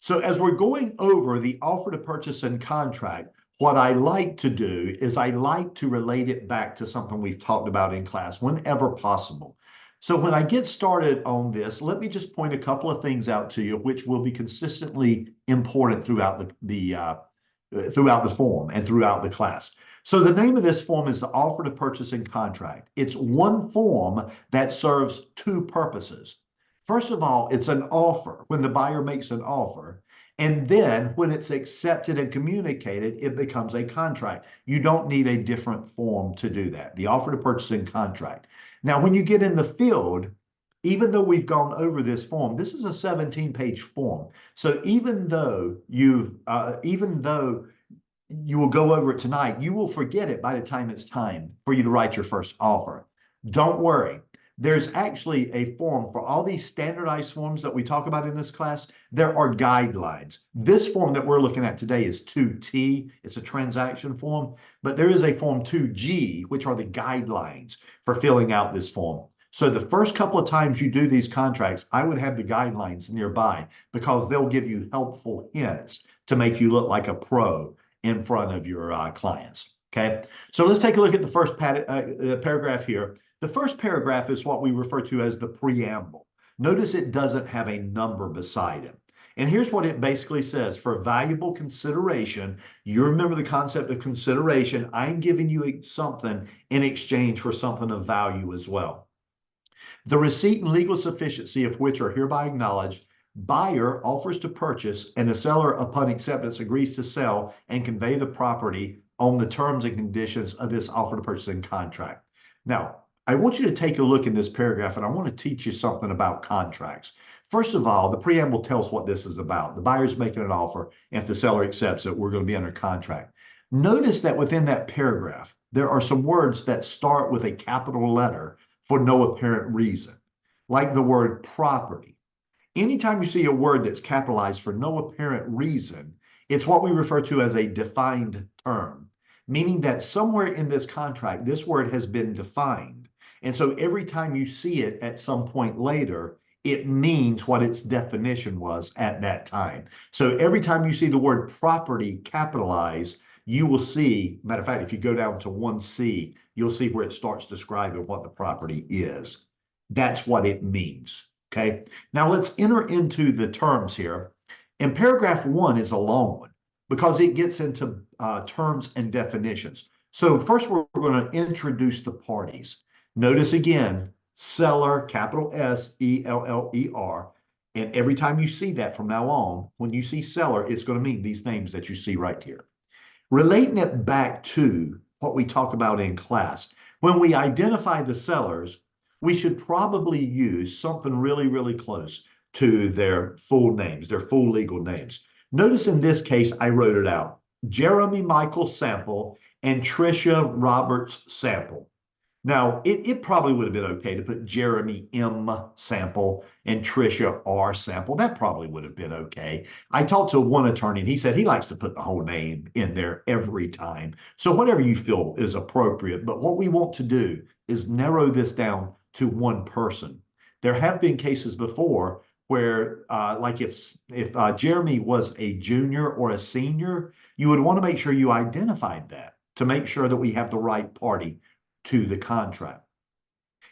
So as we're going over the offer to purchase and contract, what I like to do is I like to relate it back to something we've talked about in class whenever possible. So when I get started on this, let me just point a couple of things out to you, which will be consistently important throughout the form and throughout the class. So the name of this form is the offer to purchase and contract. It's one form that serves two purposes. First of all, it's an offer when the buyer makes an offer. And then when it's accepted and communicated, it becomes a contract. You don't need a different form to do that. The offer to purchase and contract. Now, when you get in the field, even though we've gone over this form, this is a 17-page form. So even though you will go over it tonight, you will forget it by the time it's time for you to write your first offer. Don't worry. There's actually a form for all these standardized forms that we talk about in this class. There are guidelines. This form that we're looking at today is 2T. It's a transaction form, but there is a form 2G, which are the guidelines for filling out this form. So the first couple of times you do these contracts, I would have the guidelines nearby because they'll give you helpful hints to make you look like a pro in front of your clients. Okay, so let's take a look at the first paragraph here. The first paragraph is what we refer to as the preamble. Notice it doesn't have a number beside it. And here's what it basically says. For valuable consideration, you remember the concept of consideration. I'm giving you something in exchange for something of value as well. The receipt and legal sufficiency of which are hereby acknowledged. Buyer offers to purchase, and the seller, upon acceptance, agrees to sell and convey the property on the terms and conditions of this offer to purchase and contract. Now, I want you to take a look in this paragraph, and I want to teach you something about contracts. First of all, the preamble tells what this is about. The buyer's making an offer, and if the seller accepts it, we're going to be under contract. Notice that within that paragraph, there are some words that start with a capital letter for no apparent reason, like the word property. Anytime you see a word that's capitalized for no apparent reason, it's what we refer to as a defined term, meaning that somewhere in this contract, this word has been defined. And so every time you see it at some point later, it means what its definition was at that time. So every time you see the word property capitalized, you will see, matter of fact, if you go down to 1C, you'll see where it starts describing what the property is. That's what it means, okay? Now let's enter into the terms here. And paragraph 1 is a long one because it gets into terms and definitions. So first we're going to introduce the parties. Notice again, seller, capital S-E-L-L-E-R. And every time you see that from now on, when you see seller, it's going to mean these names that you see right here. Relating it back to what we talk about in class, when we identify the sellers, we should probably use something really, really close to their full names, their full legal names. Notice in this case, I wrote it out. Jeremy Michael Sample and Tricia Roberts Sample. Now, it probably would have been okay to put Jeremy M. Sample and Tricia R. Sample. That probably would have been okay. I talked to one attorney, and he said he likes to put the whole name in there every time. So whatever you feel is appropriate. But what we want to do is narrow this down to one person. There have been cases before where, like if Jeremy was a junior or a senior, you would want to make sure you identified that to make sure that we have the right party to the contract.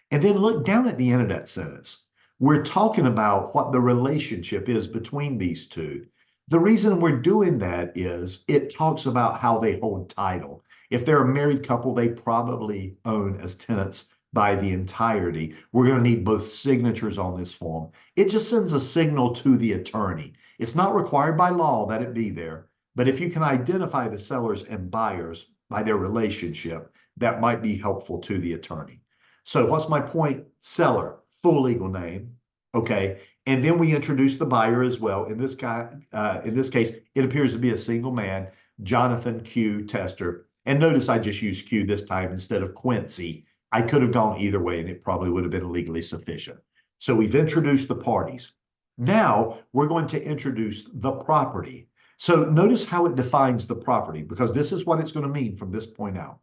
And then look down at the end of that sentence. We're talking about what the relationship is between these two. The reason we're doing that is it talks about how they hold title. If they're a married couple, they probably own as tenants by the entirety. We're going to need both signatures on this form. It just sends a signal to the attorney. It's not required by law that it be there, but if you can identify the sellers and buyers by their relationship, that might be helpful to the attorney. So what's my point? Seller, full legal name, okay? And then we introduce the buyer as well. In this case, it appears to be a single man, Jonathan Q. Tester. And notice I just used Q this time instead of Quincy. I could have gone either way, and it probably would have been legally sufficient. So we've introduced the parties. Now we're going to introduce the property. So notice how it defines the property, because this is what it's going to mean from this point out.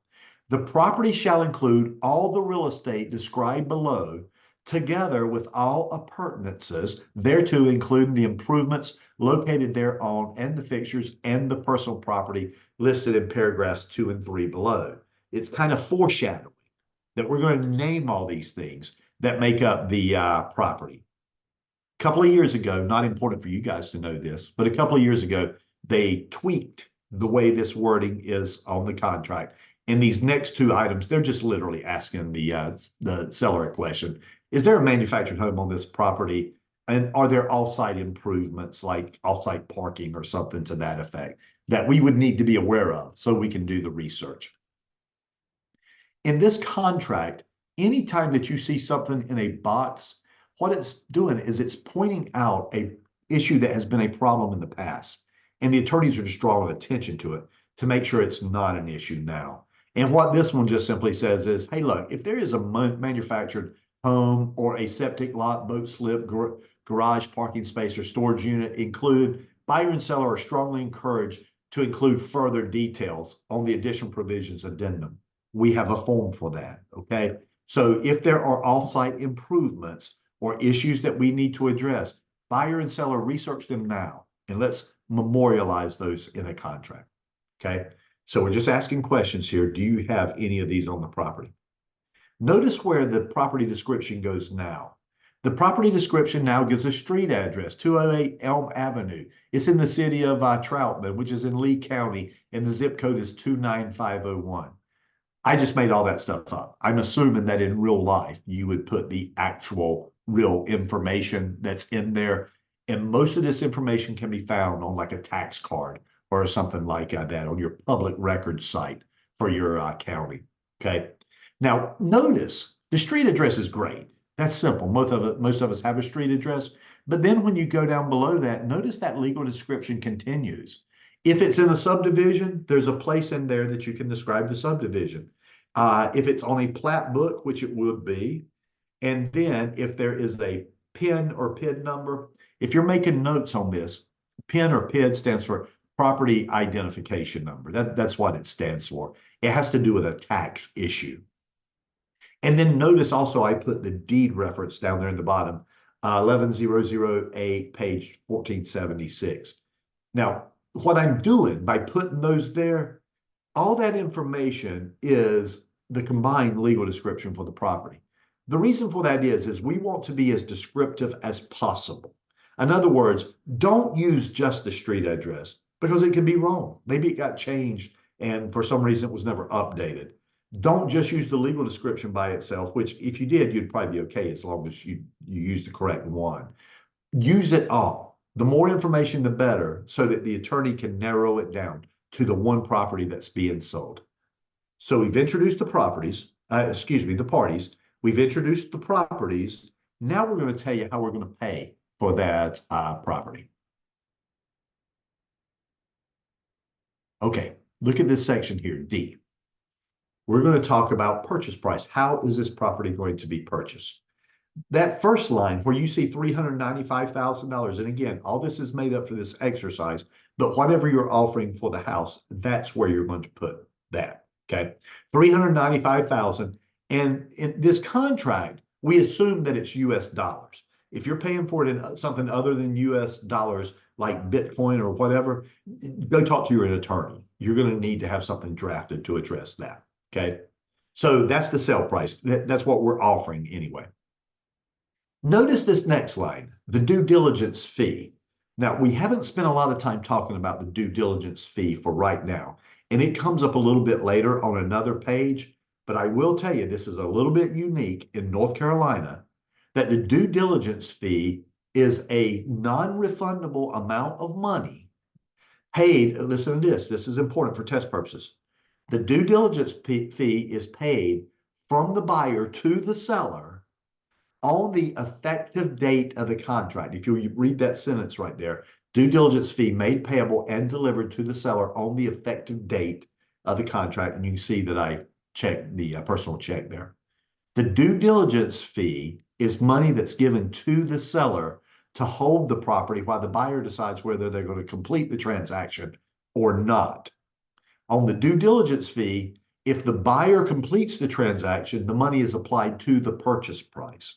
The property shall include all the real estate described below, together with all appurtenances thereto, including the improvements located thereon, and the fixtures and the personal property listed in paragraphs 2 and 3 below. It's kind of foreshadowing that we're going to name all these things that make up the property. A couple of years ago, not important for you guys to know this, but a couple of years ago, they tweaked the way this wording is on the contract. In these next two items, they're just literally asking the seller a question. Is there a manufactured home on this property? And are there off-site improvements like off-site parking or something to that effect that we would need to be aware of so we can do the research? In this contract, anytime that you see something in a box, what it's doing is it's pointing out a issue that has been a problem in the past. And the attorneys are just drawing attention to it to make sure it's not an issue now. And what this one just simply says is, hey, look, if there is a manufactured home or a septic lot, boat slip, garage, parking space, or storage unit included, buyer and seller are strongly encouraged to include further details on the additional provisions addendum. We have a form for that, okay? So if there are off-site improvements or issues that we need to address, buyer and seller research them now, and let's memorialize those in a contract, okay? So we're just asking questions here. Do you have any of these on the property? Notice where the property description goes now. The property description now gives a street address, 208 Elm Avenue. It's in the city of Troutman, which is in Lee County, and the zip code is 29501. I just made all that stuff up. I'm assuming that in real life, you would put the actual real information that's in there. And most of this information can be found on like a tax card or something like that on your public records site for your county, okay? Now, notice the street address is great. That's simple. Most of us have a street address. But then when you go down below that, notice that legal description continues. If it's in a subdivision, there's a place in there that you can describe the subdivision. If it's on a plat book, which it would be, and then if there is a PIN or PID number, if you're making notes on this, PIN or PID stands for property identification number. That's what it stands for. It has to do with a tax issue. And then notice also I put the deed reference down there in the bottom, 11008, page 1476. Now, what I'm doing by putting those there, all that information is the combined legal description for the property. The reason for that is we want to be as descriptive as possible. In other words, don't use just the street address because it could be wrong. Maybe it got changed and for some reason it was never updated. Don't just use the legal description by itself, which if you did, you'd probably be okay as long as you use the correct one. Use it all. The more information, the better, so that the attorney can narrow it down to the one property that's being sold. So we've introduced the parties. We've introduced the properties. Now we're going to tell you how we're going to pay for that property. Okay, look at this section here, D. We're going to talk about purchase price. How is this property going to be purchased? That first line where you see $395,000, and again, all this is made up for this exercise, but whatever you're offering for the house, that's where you're going to put that, okay? $395,000, and in this contract, we assume that it's US dollars. If you're paying for it in something other than US dollars, like Bitcoin or whatever, go talk to your attorney. You're going to need to have something drafted to address that, okay? So that's the sale price. That's what we're offering anyway. Notice this next line, the due diligence fee. Now, we haven't spent a lot of time talking about the due diligence fee for right now, and it comes up a little bit later on another page, but I will tell you this is a little bit unique in North Carolina, that the due diligence fee is a non-refundable amount of money paid. Listen to this is important for test purposes. The due diligence fee is paid from the buyer to the seller on the effective date of the contract. If you read that sentence right there, due diligence fee made payable and delivered to the seller on the effective date of the contract. And you can see that I checked the personal check there. The due diligence fee is money that's given to the seller to hold the property while the buyer decides whether they're going to complete the transaction or not. On the due diligence fee, if the buyer completes the transaction, the money is applied to the purchase price.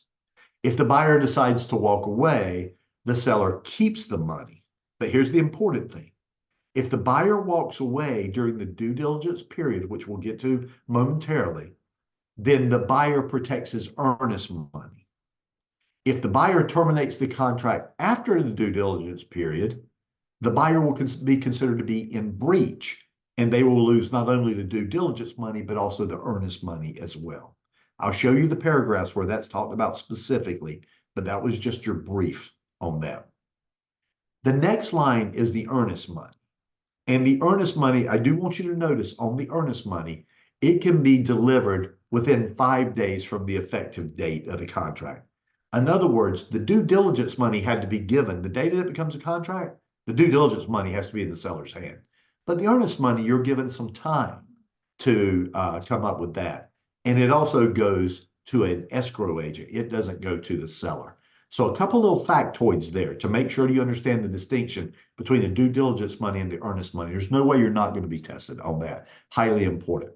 If the buyer decides to walk away, the seller keeps the money. But here's the important thing. If the buyer walks away during the due diligence period, which we'll get to momentarily, then the buyer protects his earnest money. If the buyer terminates the contract after the due diligence period, the buyer will be considered to be in breach, and they will lose not only the due diligence money, but also the earnest money as well. I'll show you the paragraphs where that's talked about specifically, but that was just your brief on that. The next line is the earnest money. And the earnest money, I do want you to notice on the earnest money, it can be delivered within 5 days from the effective date of the contract. In other words, the due diligence money had to be given. The day that it becomes a contract, the due diligence money has to be in the seller's hand. But the earnest money, you're given some time to come up with that. And it also goes to an escrow agent. It doesn't go to the seller. So a couple little factoids there to make sure you understand the distinction between the due diligence money and the earnest money. There's no way you're not going to be tested on that. Highly important.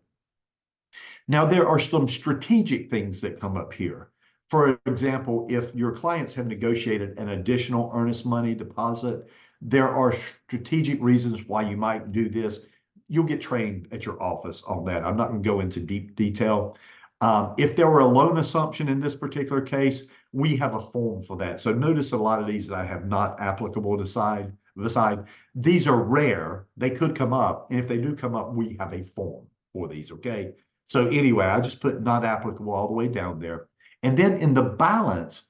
Now, there are some strategic things that come up here. For example, if your clients have negotiated an additional earnest money deposit, there are strategic reasons why you might do this. You'll get trained at your office on that. I'm not going to go into deep detail. If there were a loan assumption in this particular case, we have a form for that. So notice a lot of these that I have not applicable to side. These are rare. They could come up. And if they do come up, we have a form for these, okay? So anyway, I just put not applicable all the way down there. And then in the balance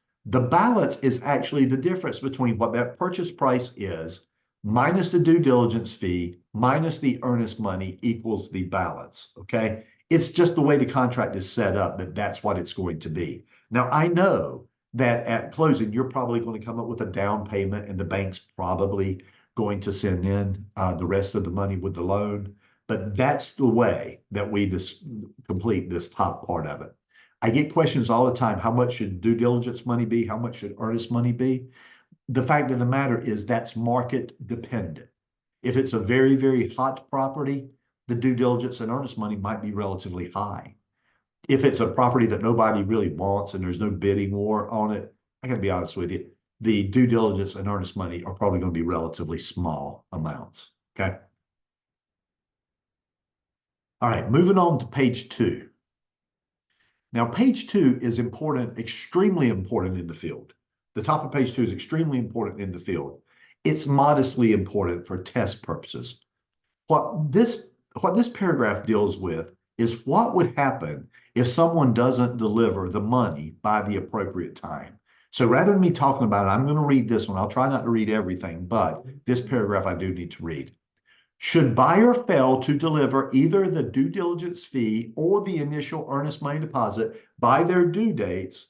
is actually the difference between what that purchase price is minus the due diligence fee minus the earnest money equals the balance, okay? It's just the way the contract is set up that that's what it's going to be. Now, I know that at closing, you're probably going to come up with a down payment and the bank's probably going to send in the rest of the money with the loan. But that's the way that we complete this top part of it. I get questions all the time. How much should due diligence money be? How much should earnest money be? The fact of the matter is that's market dependent. If it's a very, very hot property, the due diligence and earnest money might be relatively high. If it's a property that nobody really wants and there's no bidding war on it, I gotta be honest with you, the due diligence and earnest money are probably going to be relatively small amounts, okay? All right, moving on to page 2. Now, page 2 is important, extremely important in the field. The top of page 2 is extremely important in the field. It's modestly important for test purposes. What this paragraph deals with is what would happen if someone doesn't deliver the money by the appropriate time. So rather than me talking about it, I'm going to read this one. I'll try not to read everything, but this paragraph I do need to read. Should buyer fail to deliver either the due diligence fee or the initial earnest money deposit by their due dates,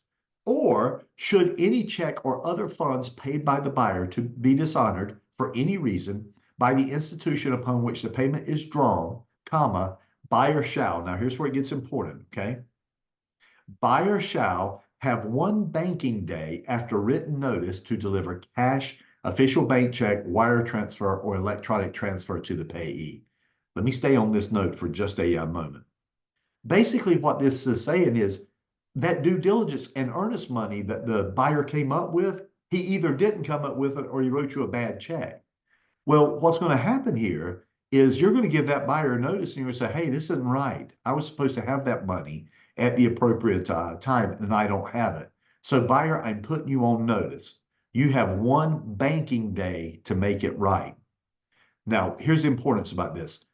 or should any check or other funds paid by the buyer to be dishonored for any reason by the institution upon which the payment is drawn, comma, buyer shall, now here's where it gets important, okay? Buyer shall have 1 banking day after written notice to deliver cash, official bank check, wire transfer, or electronic transfer to the payee. Let me stay on this note for just a moment. Basically, what this is saying is that due diligence and earnest money that the buyer came up with, he either didn't come up with it or he wrote you a bad check. Well, what's going to happen here is you're going to give that buyer a notice and you're going to say, hey, this isn't right. I was supposed to have that money at the appropriate time and I don't have it. So buyer, I'm putting you on notice. You have 1 banking day to make it right. Now, here's the importance about this.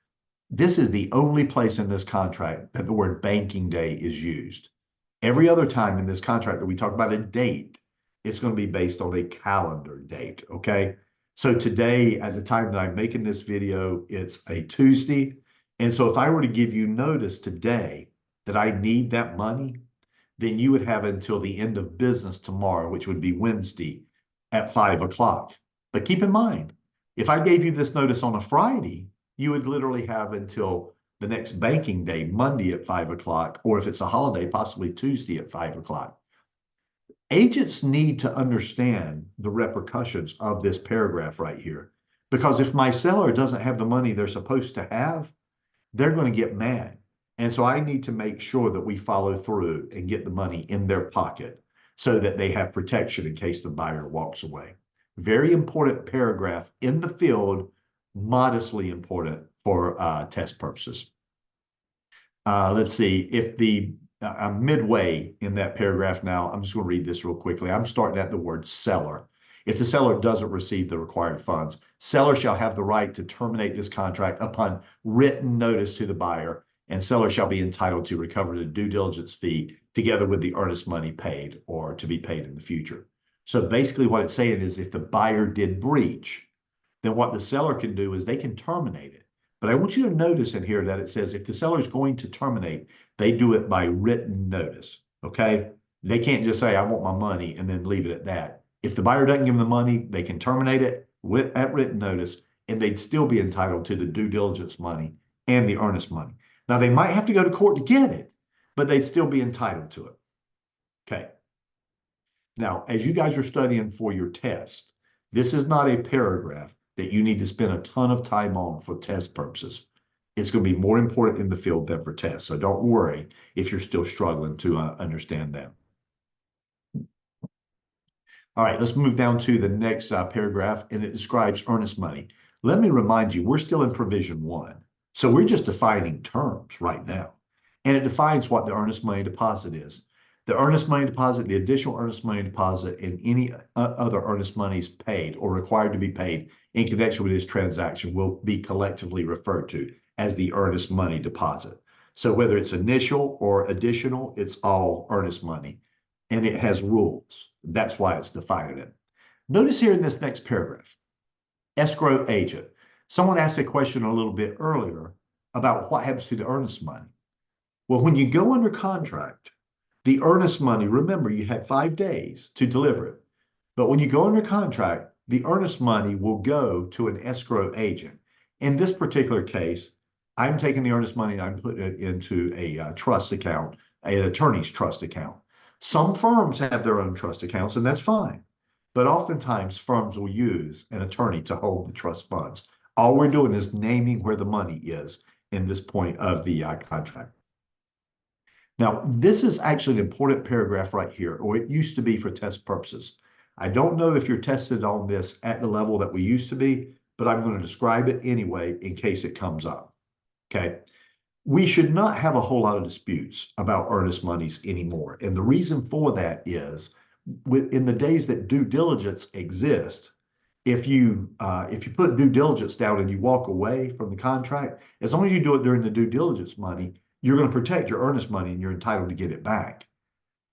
This is the only place in this contract that the word banking day is used. Every other time in this contract that we talk about a date, it's going to be based on a calendar date, okay? So today, at the time that I'm making this video, it's a Tuesday. And so if I were to give you notice today that I need that money, then you would have until the end of business tomorrow, which would be Wednesday at 5 o'clock. But keep in mind, if I gave you this notice on a Friday, you would literally have until the next banking day, Monday at 5 o'clock, or if it's a holiday, possibly Tuesday at 5 o'clock. Agents need to understand the repercussions of this paragraph right here, because if my seller doesn't have the money they're supposed to have, they're going to get mad. And so I need to make sure that we follow through and get the money in their pocket so that they have protection in case the buyer walks away. Very important paragraph in the field, modestly important for test purposes. Let's see, if I'm midway in that paragraph now. I'm just going to read this real quickly. I'm starting at the word seller. If the seller doesn't receive the required funds, seller shall have the right to terminate this contract upon written notice to the buyer, and seller shall be entitled to recover the due diligence fee together with the earnest money paid or to be paid in the future. So basically what it's saying is if the buyer did breach, then what the seller can do is they can terminate it. But I want you to notice in here that it says if the seller is going to terminate, they do it by written notice, okay? They can't just say, I want my money and then leave it at that. If the buyer doesn't give them the money, they can terminate it at written notice, and they'd still be entitled to the due diligence money and the earnest money. Now, they might have to go to court to get it, but they'd still be entitled to it. Okay. Now, as you guys are studying for your test, this is not a paragraph that you need to spend a ton of time on for test purposes. It's going to be more important in the field than for tests. So don't worry if you're still struggling to understand that. All right, let's move down to the next paragraph, and it describes earnest money. Let me remind you, we're still in provision 1. So we're just defining terms right now. And it defines what the earnest money deposit is. The earnest money deposit, the additional earnest money deposit, and any other earnest monies paid or required to be paid in connection with this transaction will be collectively referred to as the earnest money deposit. So whether it's initial or additional, it's all earnest money. And it has rules. That's why it's defining it. Notice here in this next paragraph, escrow agent. Someone asked a question a little bit earlier about what happens to the earnest money. Well, when you go under contract, the earnest money, remember, you had 5 days to deliver it. But when you go under contract, the earnest money will go to an escrow agent. In this particular case, I'm taking the earnest money and I'm putting it into a trust account, an attorney's trust account. Some firms have their own trust accounts, and that's fine. But oftentimes, firms will use an attorney to hold the trust funds. All we're doing is naming where the money is in this point of the contract. Now, this is actually an important paragraph right here, or it used to be for test purposes. I don't know if you're tested on this at the level that we used to be, but I'm going to describe it anyway in case it comes up. Okay. We should not have a whole lot of disputes about earnest monies anymore. And the reason for that is in the days that due diligence exists, if you put due diligence down and you walk away from the contract, as long as you do it during the due diligence money, you're going to protect your earnest money and you're entitled to get it back.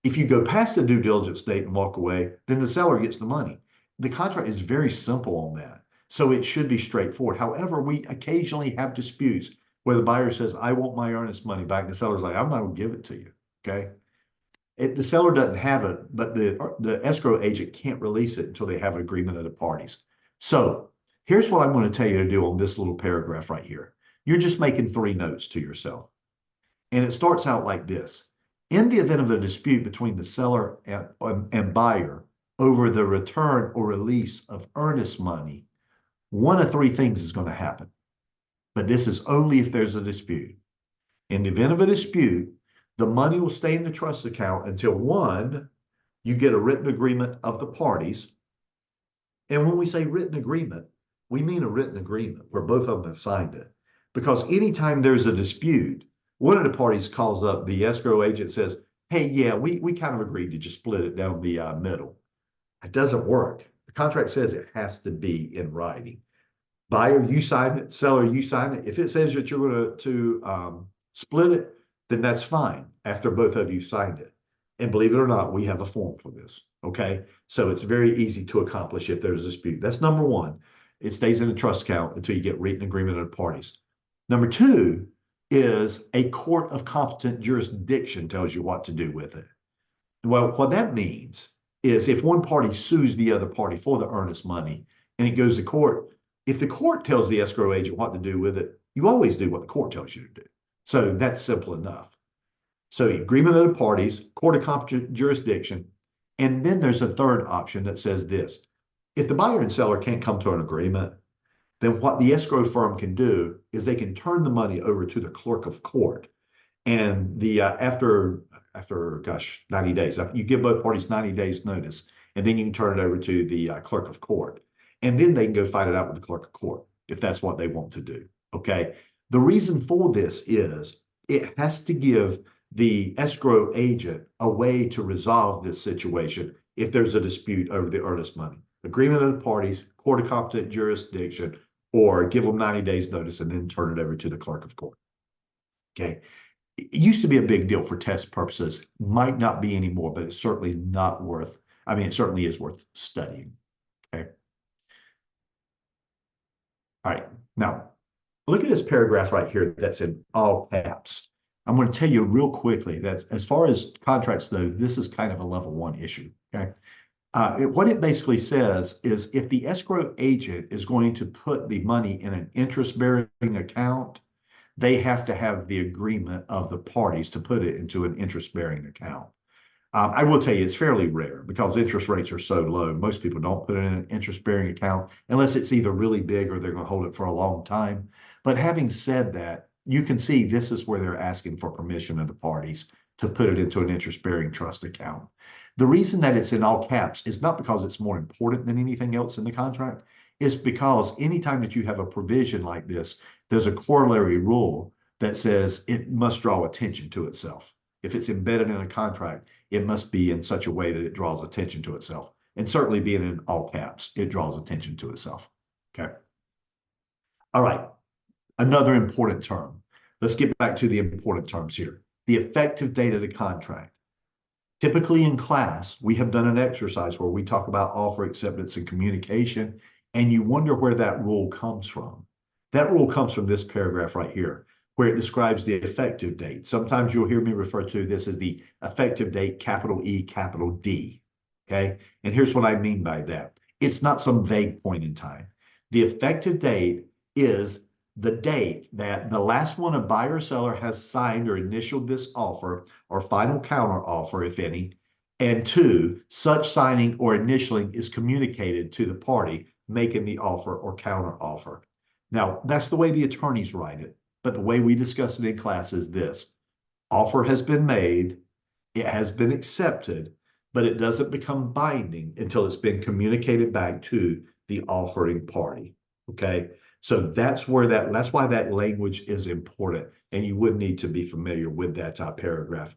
If you go past the due diligence date and walk away, then the seller gets the money. The contract is very simple on that. So it should be straightforward. However, we occasionally have disputes where the buyer says, I want my earnest money back. And the seller's like, I'm not going to give it to you, okay? The seller doesn't have it, but the escrow agent can't release it until they have an agreement of the parties. So here's what I'm going to tell you to do on this little paragraph right here. You're just making 3 notes to yourself. And it starts out like this. In the event of a dispute between the seller and buyer over the return or release of earnest money, one of 3 things is going to happen. But this is only if there's a dispute. In the event of a dispute, the money will stay in the trust account until 1, you get a written agreement of the parties. And when we say written agreement, we mean a written agreement where both of them have signed it. Because anytime there's a dispute, one of the parties calls up the escrow agent, says, hey, yeah, we kind of agreed to just split it down the middle. It doesn't work. The contract says it has to be in writing. Buyer, you sign it. Seller, you sign it. If it says that you're going to split it, then that's fine after both of you signed it. And believe it or not, we have a form for this. Okay. So it's very easy to accomplish if there's a dispute. That's number 1. It stays in the trust account until you get written agreement of the parties. Number 2 is a court of competent jurisdiction tells you what to do with it. Well, what that means is if one party sues the other party for the earnest money and it goes to court, if the court tells the escrow agent what to do with it, you always do what the court tells you to do. So that's simple enough. So agreement of the parties, court of competent jurisdiction, and then there's a third option that says this. If the buyer and seller can't come to an agreement, then what the escrow firm can do is they can turn the money over to the clerk of court. And the after 90 days, you give both parties 90 days notice. and then you can turn it over to the clerk of court. And then they can go fight it out with the clerk of court if that's what they want to do. Okay. The reason for this is it has to give the escrow agent a way to resolve this situation if there's a dispute over the earnest money. Agreement of the parties, court of competent jurisdiction, or give them 90 days notice and then turn it over to the clerk of court. Okay. It used to be a big deal for test purposes. Might not be anymore, but it's certainly not worth, I mean, it certainly is worth studying. Okay. All right. Now, look at this paragraph right here that's in all caps. I'm going to tell you real quickly that as far as contracts go, this is kind of a level 1 issue. Okay. What it basically says is if the escrow agent is going to put the money in an interest-bearing account, they have to have the agreement of the parties to put it into an interest-bearing account. I will tell you it's fairly rare because interest rates are so low. Most people don't put it in an interest-bearing account unless it's either really big or they're going to hold it for a long time. But having said that, you can see this is where they're asking for permission of the parties to put it into an interest-bearing trust account. The reason that it's in all caps is not because it's more important than anything else in the contract. It's because anytime that you have a provision like this, there's a corollary rule that says it must draw attention to itself. If it's embedded in a contract, it must be in such a way that it draws attention to itself. And certainly being in all caps, it draws attention to itself. Okay. All right. Another important term. Let's get back to the important terms here. The effective date of the contract. Typically in class, we have done an exercise where we talk about offer, acceptance, and communication, and you wonder where that rule comes from. That rule comes from this paragraph right here, where it describes the effective date. Sometimes you'll hear me refer to this as the effective date, capital E, capital D, okay? And here's what I mean by that. It's not some vague point in time. The effective date is the date that the last one a buyer or seller has signed or initialed this offer or final counter offer, if any, and 2, such signing or initialing is communicated to the party making the offer or counter offer. Now, that's the way the attorneys write it, but the way we discuss it in class is this. Offer has been made, it has been accepted, but it doesn't become binding until it's been communicated back to the offering party, okay? So that's why that language is important, and you would need to be familiar with that paragraph.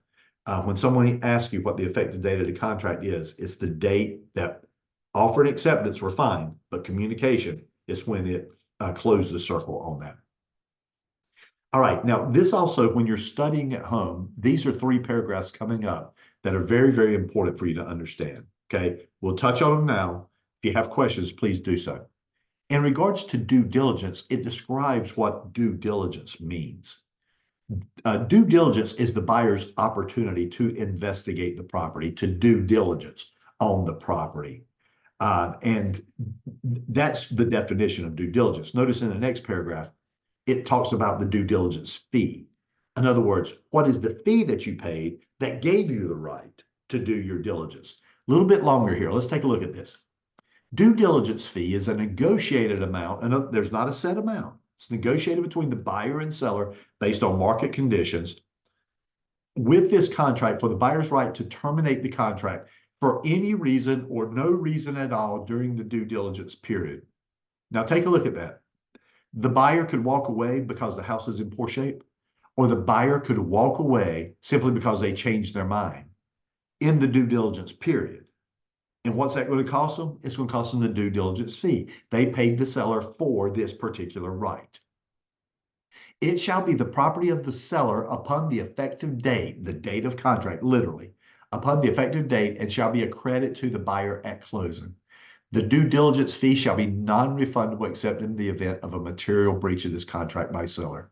When someone asks you what the effective date of the contract is, it's the date that offer and acceptance were fine, but communication is when it closed the circle on that. All right, now this also, when you're studying at home, these are 3 paragraphs coming up that are very, very important for you to understand, okay? We'll touch on them now. If you have questions, please do so. In regards to due diligence, it describes what due diligence means. Due diligence is the buyer's opportunity to investigate the property, to due diligence on the property. And that's the definition of due diligence. Notice in the next paragraph, it talks about the due diligence fee. In other words, what is the fee that you paid that gave you the right to do your diligence? A little bit longer here. Let's take a look at this. Due diligence fee is a negotiated amount, and there's not a set amount. It's negotiated between the buyer and seller based on market conditions. With this contract, for the buyer's right to terminate the contract for any reason or no reason at all during the due diligence period. Now take a look at that. The buyer could walk away because the house is in poor shape, or the buyer could walk away simply because they changed their mind in the due diligence period. And what's that going to cost them? It's going to cost them the due diligence fee. They paid the seller for this particular right. It shall be the property of the seller upon the effective date, the date of contract, literally, upon the effective date, and shall be a credit to the buyer at closing. The due diligence fee shall be non-refundable except in the event of a material breach of this contract by seller.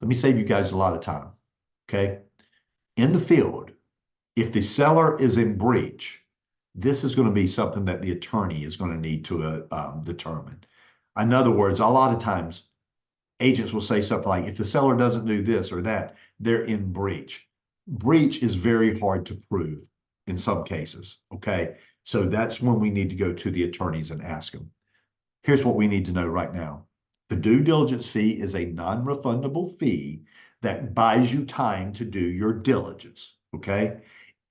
Let me save you guys a lot of time, okay? In the field, if the seller is in breach, this is going to be something that the attorney is going to need to determine. In other words, a lot of times agents will say something like, if the seller doesn't do this or that, they're in breach. Breach is very hard to prove in some cases, okay? So that's when we need to go to the attorneys and ask them. Here's what we need to know right now. The due diligence fee is a non-refundable fee that buys you time to do your diligence, okay?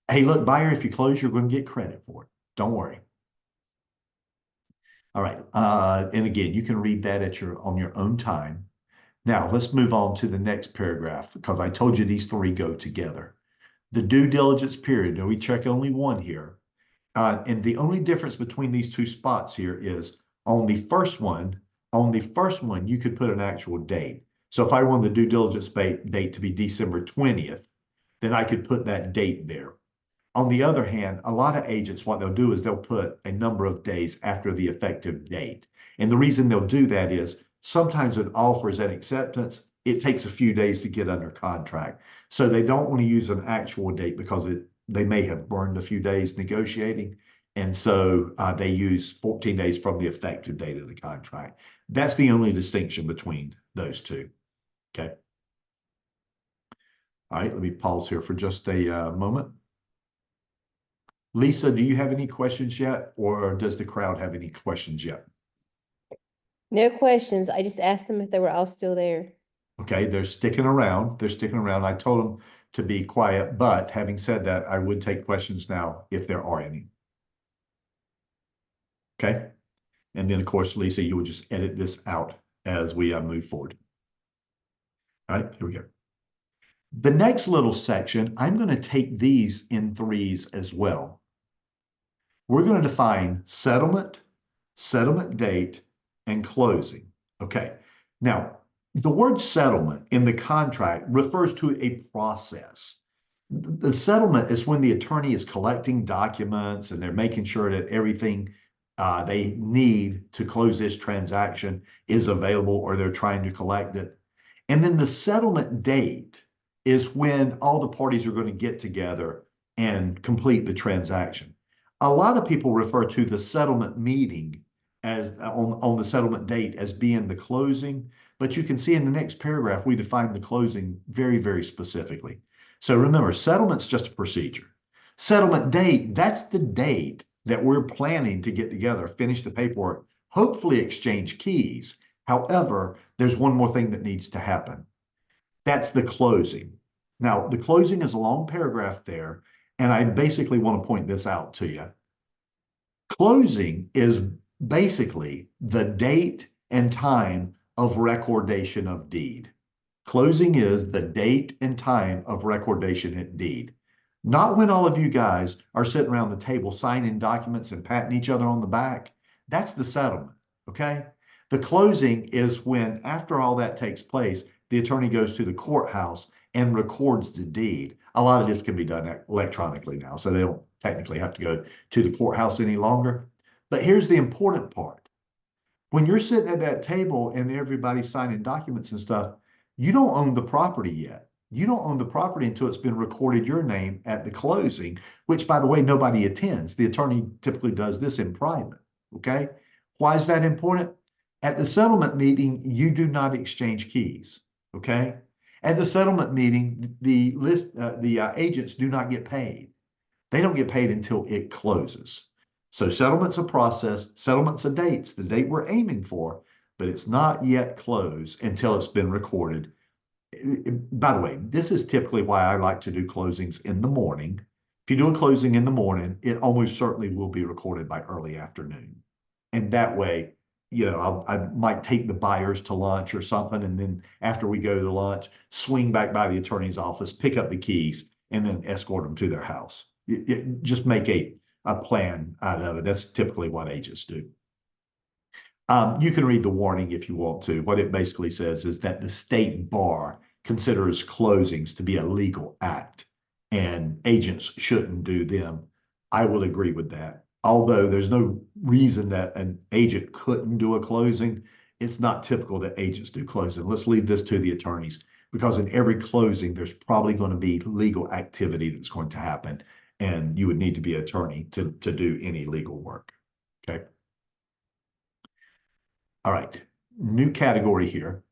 Hey, look, buyer, if you close, you're going to get credit for it. Don't worry. All right. And again, you can read that at on your own time. Now, let's move on to the next paragraph because I told you these three go together. The due diligence period. Now, we check only one here. And the only difference between these two spots here is on the first one, you could put an actual date. So if I want the due diligence date to be December 20th, then I could put that date there. On the other hand, a lot of agents, what they'll do is they'll put a number of days after the effective date. And the reason they'll do that is sometimes with offers and acceptance, it takes a few days to get under contract. So they don't want to use an actual date because they may have burned a few days negotiating. And so they use 14 days from the effective date of the contract. That's the only distinction between those two. Okay. All right, let me pause here for just a moment. Lisa, do you have any questions yet, or does the crowd have any questions yet? No questions. I just asked them if they were all still there. Okay, they're sticking around. They're sticking around. I told them to be quiet, but having said that, I would take questions now if there are any. Okay. And then, of course, Lisa, you would just edit this out as we move forward. All right, here we go. The next little section, I'm going to take these in threes as well. We're going to define settlement, settlement date, and closing. Okay. Now, the word settlement in the contract refers to a process. The settlement is when the attorney is collecting documents and they're making sure that everything they need to close this transaction is available, or they're trying to collect it. And then the settlement date is when all the parties are going to get together and complete the transaction. A lot of people refer to the settlement meeting as on the settlement date as being the closing, but you can see in the next paragraph, we define the closing very, very specifically. So remember, settlement's just a procedure. Settlement date, that's the date that we're planning to get together, finish the paperwork, hopefully exchange keys. However, there's one more thing that needs to happen. That's the closing. Now, the closing is a long paragraph there, and I basically want to point this out to you. Closing is basically the date and time of recordation of deed. Closing is the date and time of recordation of deed. Not when all of you guys are sitting around the table signing documents and patting each other on the back. That's the settlement, okay? The closing is when, after all that takes place, the attorney goes to the courthouse and records the deed. A lot of this can be done electronically now, so they don't technically have to go to the courthouse any longer. But here's the important part. When you're sitting at that table and everybody's signing documents and stuff, you don't own the property yet. You don't own the property until it's been recorded your name at the closing, which, by the way, nobody attends. The attorney typically does this in private, okay? Why is that important? At the settlement meeting, you do not exchange keys, okay? At the settlement meeting, the agents do not get paid. They don't get paid until it closes. So settlement's a process, settlement's a date. It's the date we're aiming for, but it's not yet closed until it's been recorded. By the way, this is typically why I like to do closings in the morning. If you do a closing in the morning, it almost certainly will be recorded by early afternoon. And that way, you know, I might take the buyers to lunch or something, and then after we go to lunch, swing back by the attorney's office, pick up the keys, and then escort them to their house. Just make a plan out of it. That's typically what agents do. You can read the warning if you want to. What it basically says is that the state bar considers closings to be a legal act, and agents shouldn't do them. I will agree with that. Although there's no reason that an agent couldn't do a closing, it's not typical that agents do closing. Let's leave this to the attorneys, because in every closing, there's probably going to be legal activity that's going to happen, and you would need to be an attorney to do any legal work. Okay. All right, new category here.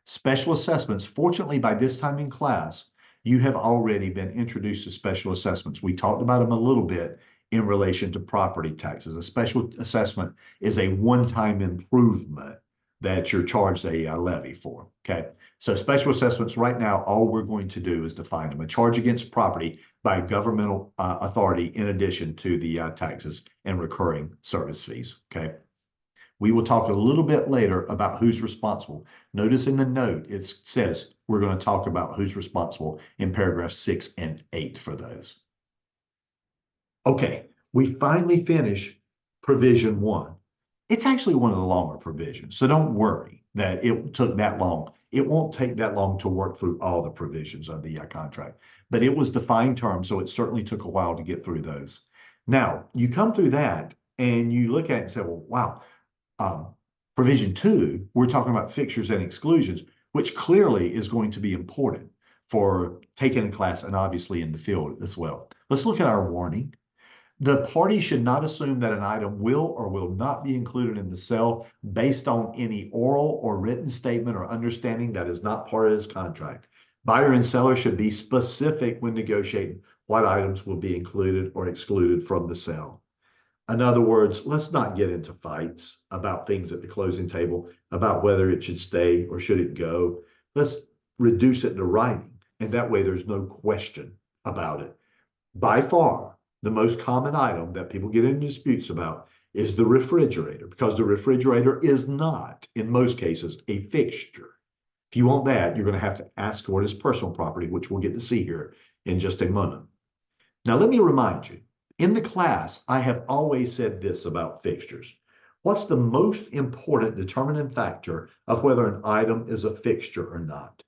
Special assessments. Fortunately, by this time in class, you have already been introduced to special assessments. We talked about them a little bit in relation to property taxes. A special assessment is a one-time improvement that you're charged a levy for, okay? So special assessments right now, all we're going to do is define them. A charge against property by a governmental authority in addition to the taxes and recurring service fees, okay? We will talk a little bit later about who's responsible. Notice in the note, it says we're going to talk about who's responsible in paragraph 6 and 8 for those. Okay, we finally finish provision 1. It's actually one of the longer provisions, so don't worry that it took that long. It won't take that long to work through all the provisions of the contract, but it was defined terms, so it certainly took a while to get through those. Now, you come through that and you look at it and say, well, wow, provision 2, we're talking about fixtures and exclusions, which clearly is going to be important for taking a class and obviously in the field as well. Let's look at our warning. The party should not assume that an item will or will not be included in the sale based on any oral or written statement or understanding that is not part of his contract. Buyer and seller should be specific when negotiating what items will be included or excluded from the sale. In other words, let's not get into fights about things at the closing table, about whether it should stay or should it go. Let's reduce it to writing, and that way there's no question about it. By far, the most common item that people get into disputes about is the refrigerator, because the refrigerator is not, in most cases, a fixture. If you want that, you're going to have to ask for it as personal property, which we'll get to see here in just a moment. Now, let me remind you, in the class, I have always said this about fixtures. What's the most important determining factor of whether an item is a fixture or not?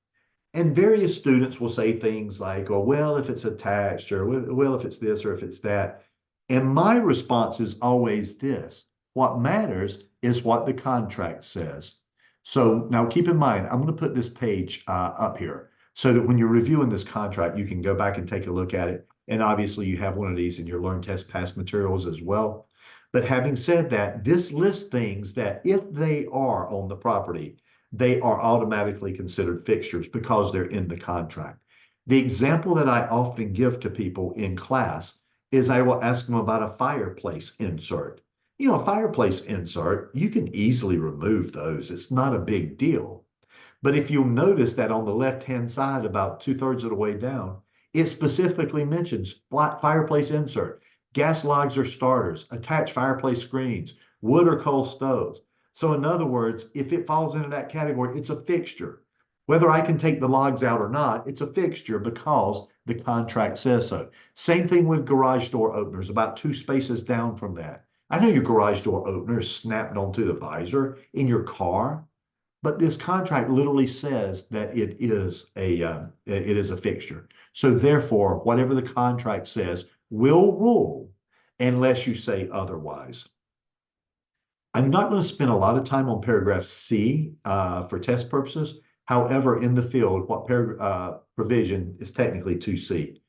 And various students will say things like, oh, well, if it's attached, or well, if it's this or if it's that. And my response is always this: what matters is what the contract says. So now keep in mind, I'm going to put this page up here so that when you're reviewing this contract, you can go back and take a look at it. And obviously you have one of these in your Learn Test Pass materials as well. But having said that, this lists things that if they are on the property, they are automatically considered fixtures because they're in the contract. The example that I often give to people in class is I will ask them about a fireplace insert. You know, a fireplace insert, you can easily remove those. It's not a big deal. But if you'll notice that on the left-hand side, about 2/3 of the way down, it specifically mentions fireplace insert, gas logs or starters, attached fireplace screens, wood or coal stoves. So in other words, if it falls into that category, it's a fixture. Whether I can take the logs out or not, it's a fixture because the contract says so. Same thing with garage door openers, about 2 spaces down from that. I know your garage door opener is snapped onto the visor in your car, but this contract literally says that it is a fixture. So therefore, whatever the contract says will rule unless you say otherwise. I'm not going to spend a lot of time on paragraph C for test purposes. However, in the field, what provision is technically 2C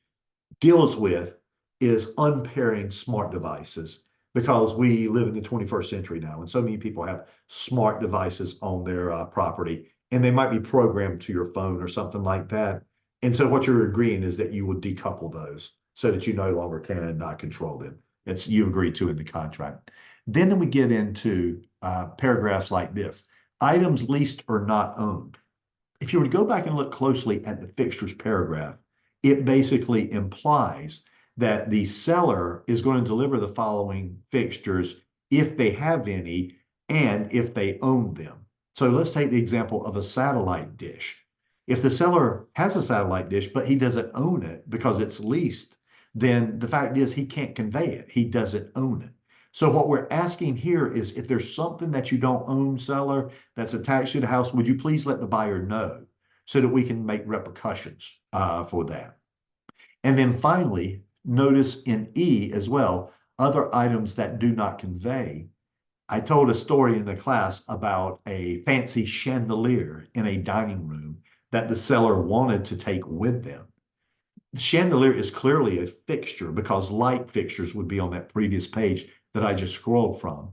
deals with is unpairing smart devices, because we live in the 21st century now, and so many people have smart devices on their property, and they might be programmed to your phone or something like that. And so what you're agreeing is that you will decouple those so that you no longer can control them. It's you agree to in the contract. Then we get into paragraphs like this: items leased or not owned. If you were to go back and look closely at the fixtures paragraph, it basically implies that the seller is going to deliver the following fixtures if they have any and if they own them. So let's take the example of a satellite dish. If the seller has a satellite dish, but he doesn't own it because it's leased, then the fact is he can't convey it. He doesn't own it. So what we're asking here is, if there's something that you don't own, seller, that's attached to the house, would you please let the buyer know so that we can make repercussions for that? And then finally, notice in E as well, other items that do not convey. I told a story in the class about a fancy chandelier in a dining room that the seller wanted to take with them. The chandelier is clearly a fixture because light fixtures would be on that previous page that I just scrolled from.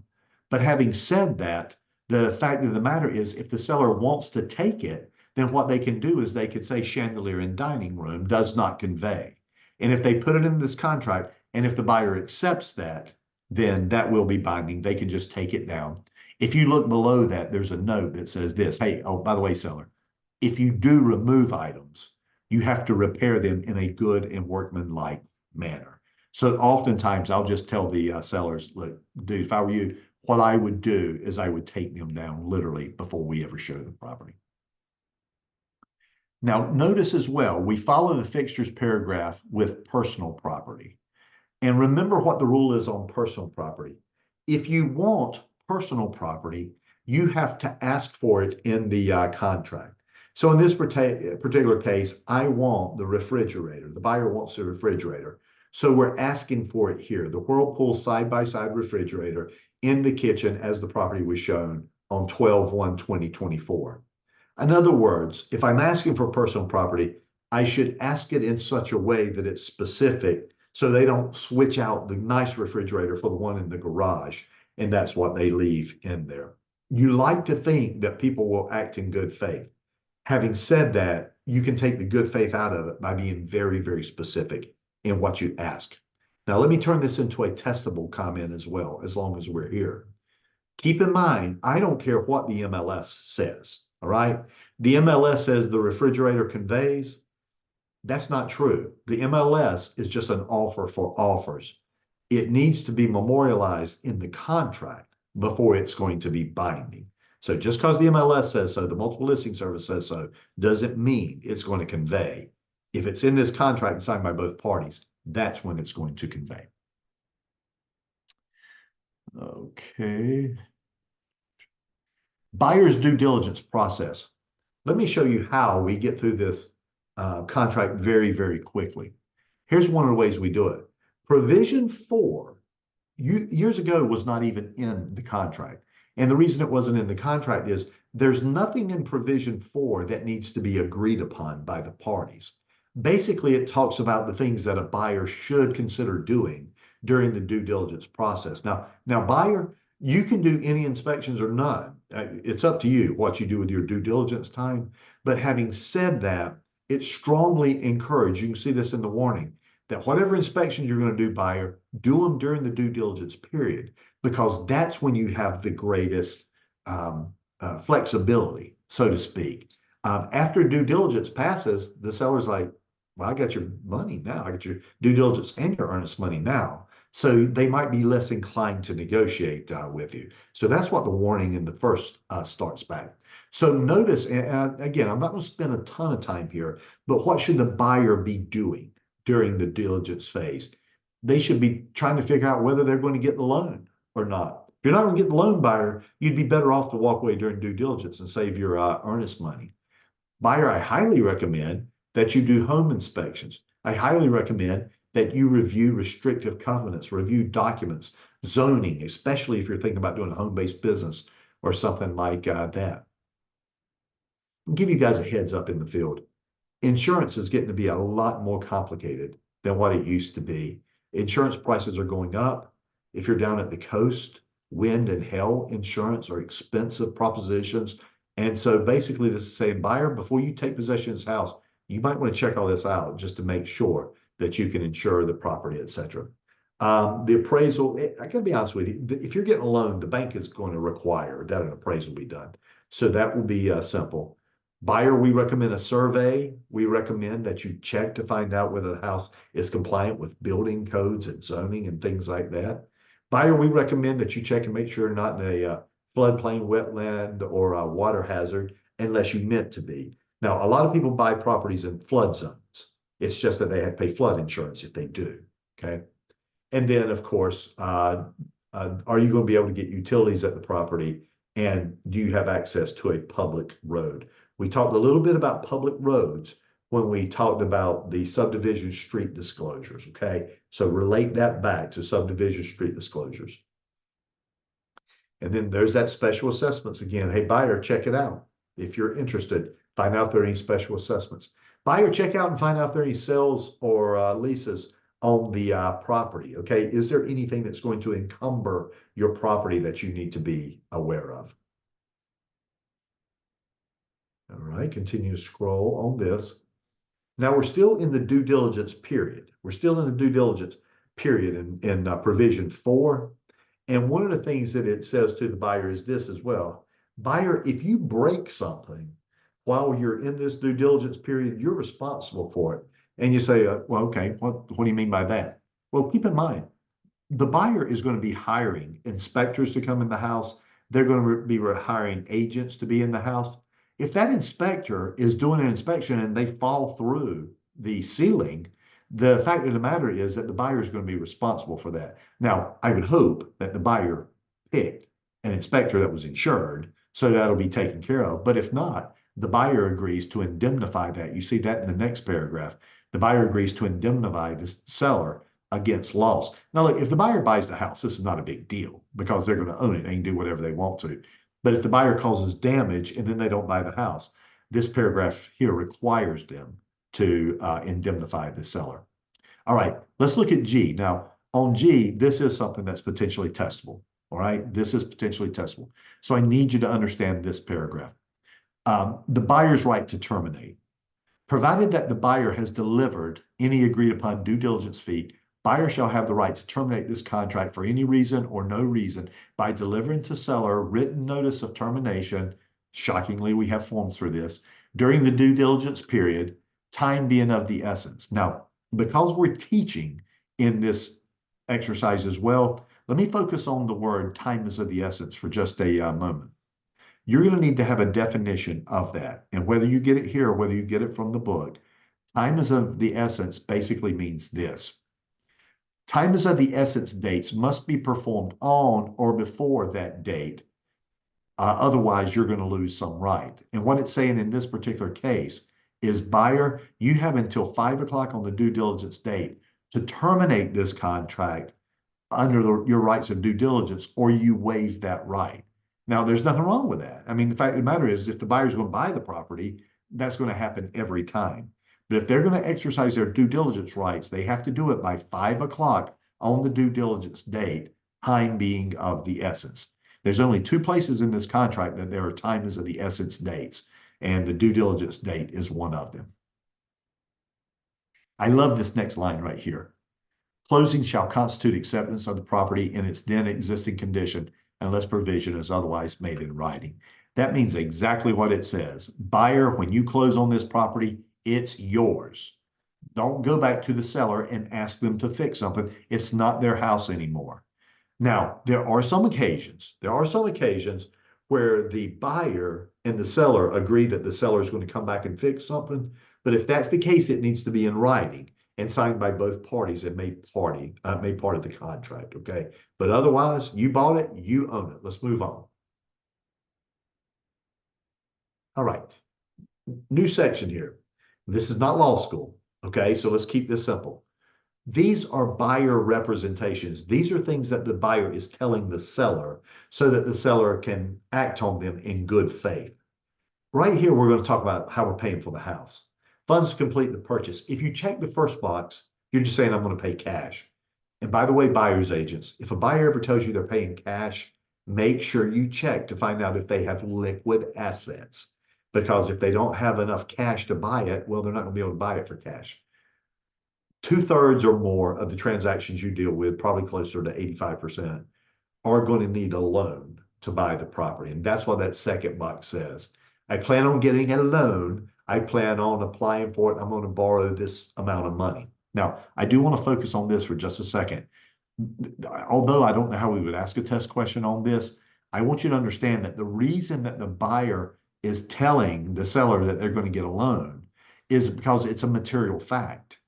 But having said that, the fact of the matter is, if the seller wants to take it, then what they can do is they could say chandelier in dining room does not convey. And if they put it in this contract, and if the buyer accepts that, then that will be binding. They can just take it down. If you look below that, there's a note that says this: hey, oh, by the way, seller, if you do remove items, you have to repair them in a good and workmanlike manner. So oftentimes I'll just tell the sellers, look, dude, if I were you, what I would do is I would take them down literally before we ever show the property. Now, notice as well, we follow the fixtures paragraph with personal property. And remember what the rule is on personal property. If you want personal property, you have to ask for it in the contract. So in this particular case, I want the refrigerator. The buyer wants the refrigerator. So we're asking for it here, the Whirlpool side-by-side refrigerator in the kitchen as the property was shown on 12/1/2024. In other words, if I'm asking for personal property, I should ask it in such a way that it's specific so they don't switch out the nice refrigerator for the one in the garage, and that's what they leave in there. You like to think that people will act in good faith. Having said that, you can take the good faith out of it by being very, very specific in what you ask. Now, let me turn this into a testable comment as well, as long as we're here. Keep in mind, I don't care what the MLS says, all right? The MLS says the refrigerator conveys. That's not true. The MLS is just an offer for offers. It needs to be memorialized in the contract before it's going to be binding. So just because the MLS says so, the multiple listing service says so, doesn't mean it's going to convey. If it's in this contract and signed by both parties, that's when it's going to convey. Okay. Buyer's due diligence process. Let me show you how we get through this contract very, very quickly. Here's one of the ways we do it. Provision 4, years ago, was not even in the contract. And the reason it wasn't in the contract is there's nothing in provision 4 that needs to be agreed upon by the parties. Basically, it talks about the things that a buyer should consider doing during the due diligence process. Now, buyer, you can do any inspections or none. It's up to you what you do with your due diligence time. But having said that, it's strongly encouraged, you can see this in the warning, that whatever inspections you're going to do, buyer, do them during the due diligence period, because that's when you have the greatest flexibility, so to speak. After due diligence passes, the seller's like, well, I got your money now. I got your due diligence and your earnest money now. So they might be less inclined to negotiate with you. So that's what the warning in the first starts back. So notice, and again, I'm not going to spend a ton of time here, but what should the buyer be doing during the diligence phase? They should be trying to figure out whether they're going to get the loan or not. If you're not going to get the loan, buyer, you'd be better off to walk away during due diligence and save your earnest money. Buyer, I highly recommend that you do home inspections. I highly recommend that you review restrictive covenants, review documents, zoning, especially if you're thinking about doing a home-based business or something like that. I'll give you guys a heads up in the field. Insurance is getting to be a lot more complicated than what it used to be. Insurance prices are going up. If you're down at the coast, wind and hail insurance are expensive propositions. And so basically this is saying, buyer, before you take possession of this house, you might want to check all this out just to make sure that you can insure the property, etc. The appraisal, I gotta be honest with you, if you're getting a loan, the bank is going to require that an appraisal be done. So that will be simple. Buyer, we recommend a survey. We recommend that you check to find out whether the house is compliant with building codes and zoning and things like that. Buyer, we recommend that you check and make sure you're not in a floodplain, wetland, or a water hazard unless you meant to be. Now, a lot of people buy properties in flood zones. It's just that they have to pay flood insurance if they do, okay? And then, of course, are you going to be able to get utilities at the property? And do you have access to a public road? We talked a little bit about public roads when we talked about the subdivision street disclosures, okay? So relate that back to subdivision street disclosures. And then there's that special assessments again. Hey, buyer, check it out. If you're interested, find out if there are any special assessments. Buyer, check out and find out if there are any sales or leases on the property, okay? Is there anything that's going to encumber your property that you need to be aware of? All right, continue to scroll on this. Now we're still in the due diligence period. We're still in the due diligence period in provision 4. And one of the things that it says to the buyer is this as well. Buyer, if you break something, while you're in this due diligence period, you're responsible for it. And you say, well, okay, what do you mean by that? Well, keep in mind, the buyer is going to be hiring inspectors to come in the house. They're going to be hiring agents to be in the house. If that inspector is doing an inspection and they fall through the ceiling, the fact of the matter is that the buyer is going to be responsible for that. Now, I would hope that the buyer picked an inspector that was insured, so that'll be taken care of. But if not, the buyer agrees to indemnify that. You see that in the next paragraph. The buyer agrees to indemnify the seller against loss. Now, look, if the buyer buys the house, this is not a big deal because they're going to own it. They can do whatever they want to. But if the buyer causes damage and then they don't buy the house, this paragraph here requires them to indemnify the seller. All right, let's look at G. Now, on G, this is something that's potentially testable. All right, this is potentially testable. So I need you to understand this paragraph. The buyer's right to terminate. Provided that the buyer has delivered any agreed upon due diligence fee, buyer shall have the right to terminate this contract for any reason or no reason by delivering to seller written notice of termination. Shockingly, we have forms for this during the due diligence period, time being of the essence. Now, because we're teaching in this exercise as well, let me focus on the word time is of the essence for just a moment. You're going to need to have a definition of that. And whether you get it here or whether you get it from the book, time is of the essence basically means this. Time is of the essence dates must be performed on or before that date. Otherwise, you're going to lose some right. And what it's saying in this particular case is, buyer, you have until 5 o'clock on the due diligence date to terminate this contract under your rights of due diligence, or you waive that right. Now, there's nothing wrong with that. I mean, the fact of the matter is, if the buyer's going to buy the property, that's going to happen every time. But if they're going to exercise their due diligence rights, they have to do it by 5 o'clock on the due diligence date, time being of the essence. There's only 2 places in this contract that there are time is of the essence dates, and the due diligence date is one of them. I love this next line right here. Closing shall constitute acceptance of the property in its then existing condition unless provision is otherwise made in writing. That means exactly what it says. Buyer, when you close on this property, it's yours. Don't go back to the seller and ask them to fix something. It's not their house anymore. Now, there are some occasions where the buyer and the seller agree that the seller is going to come back and fix something. But if that's the case, it needs to be in writing and signed by both parties and made part of the contract, okay? But otherwise, you bought it, you own it. Let's move on. All right, new section here. This is not law school, okay? So let's keep this simple. These are buyer representations. These are things that the buyer is telling the seller so that the seller can act on them in good faith. Right here, we're going to talk about how we're paying for the house. Funds to complete the purchase. If you check the first box, you're just saying, I'm going to pay cash. And by the way, buyer's agents, if a buyer ever tells you they're paying cash, make sure you check to find out if they have liquid assets. Because if they don't have enough cash to buy it, well, they're not going to be able to buy it for cash. 2/3 or more of the transactions you deal with, probably closer to 85%, are going to need a loan to buy the property. And that's what that second box says. I plan on getting a loan. I plan on applying for it. I'm going to borrow this amount of money. Now, I do want to focus on this for just a second. Although I don't know how we would ask a test question on this, I want you to understand that the reason that the buyer is telling the seller that they're going to get a loan is because it's a material fact.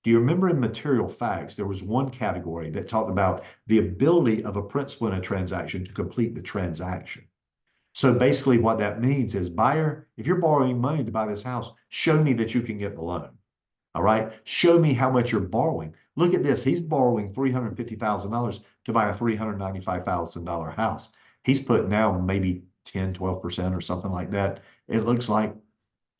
Do you remember in material facts, there was one category that talked about the ability of a principal in a transaction to complete the transaction. So basically what that means is, buyer, if you're borrowing money to buy this house, show me that you can get the loan. All right. Show me how much you're borrowing. Look at this. He's borrowing $350,000 to buy a $395,000 house. He's put now maybe 10, 12% or something like that. It looks like.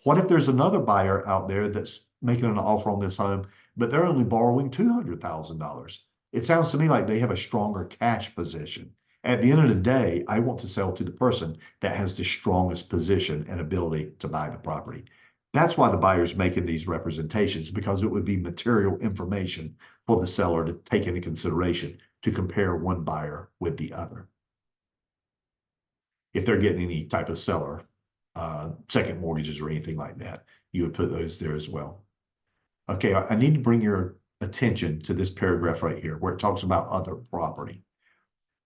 What if there's another buyer out there that's making an offer on this home, but they're only borrowing $200,000? It sounds to me like they have a stronger cash position. At the end of the day, I want to sell to the person that has the strongest position and ability to buy the property. That's why the buyer's making these representations, because it would be material information for the seller to take into consideration to compare one buyer with the other. If they're getting any type of seller second mortgages or anything like that. You would put those there as well. Okay, I need to bring your attention to this paragraph right here where it talks about other property.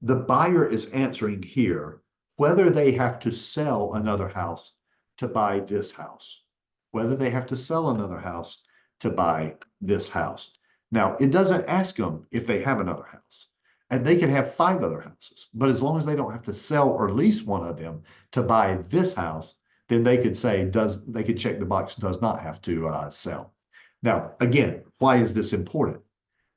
The buyer is answering here whether they have to sell another house to buy this house, whether they have to sell another house to buy this house. Now, it doesn't ask them if they have another house, and they can have 5 other houses, but as long as they don't have to sell or lease one of them to buy this house, then they could say they could check the box does not have to sell. Now, again, why is this important?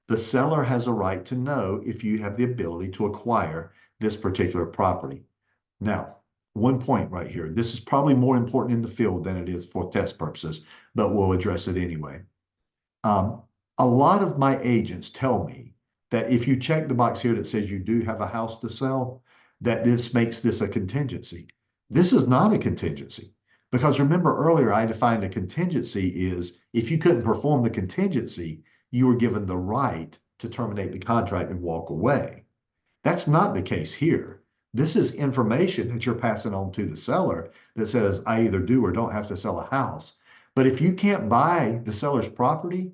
The seller has a right to know if you have the ability to acquire this particular property. Now, one point right here, this is probably more important in the field than it is for test purposes, but we'll address it anyway. A lot of my agents tell me that if you check the box here that says you do have a house to sell, that this makes this a contingency. This is not a contingency. Because remember earlier, I defined a contingency is if you couldn't perform the contingency, you were given the right to terminate the contract and walk away. That's not the case here. This is information that you're passing on to the seller that says, I either do or don't have to sell a house. But if you can't buy the seller's property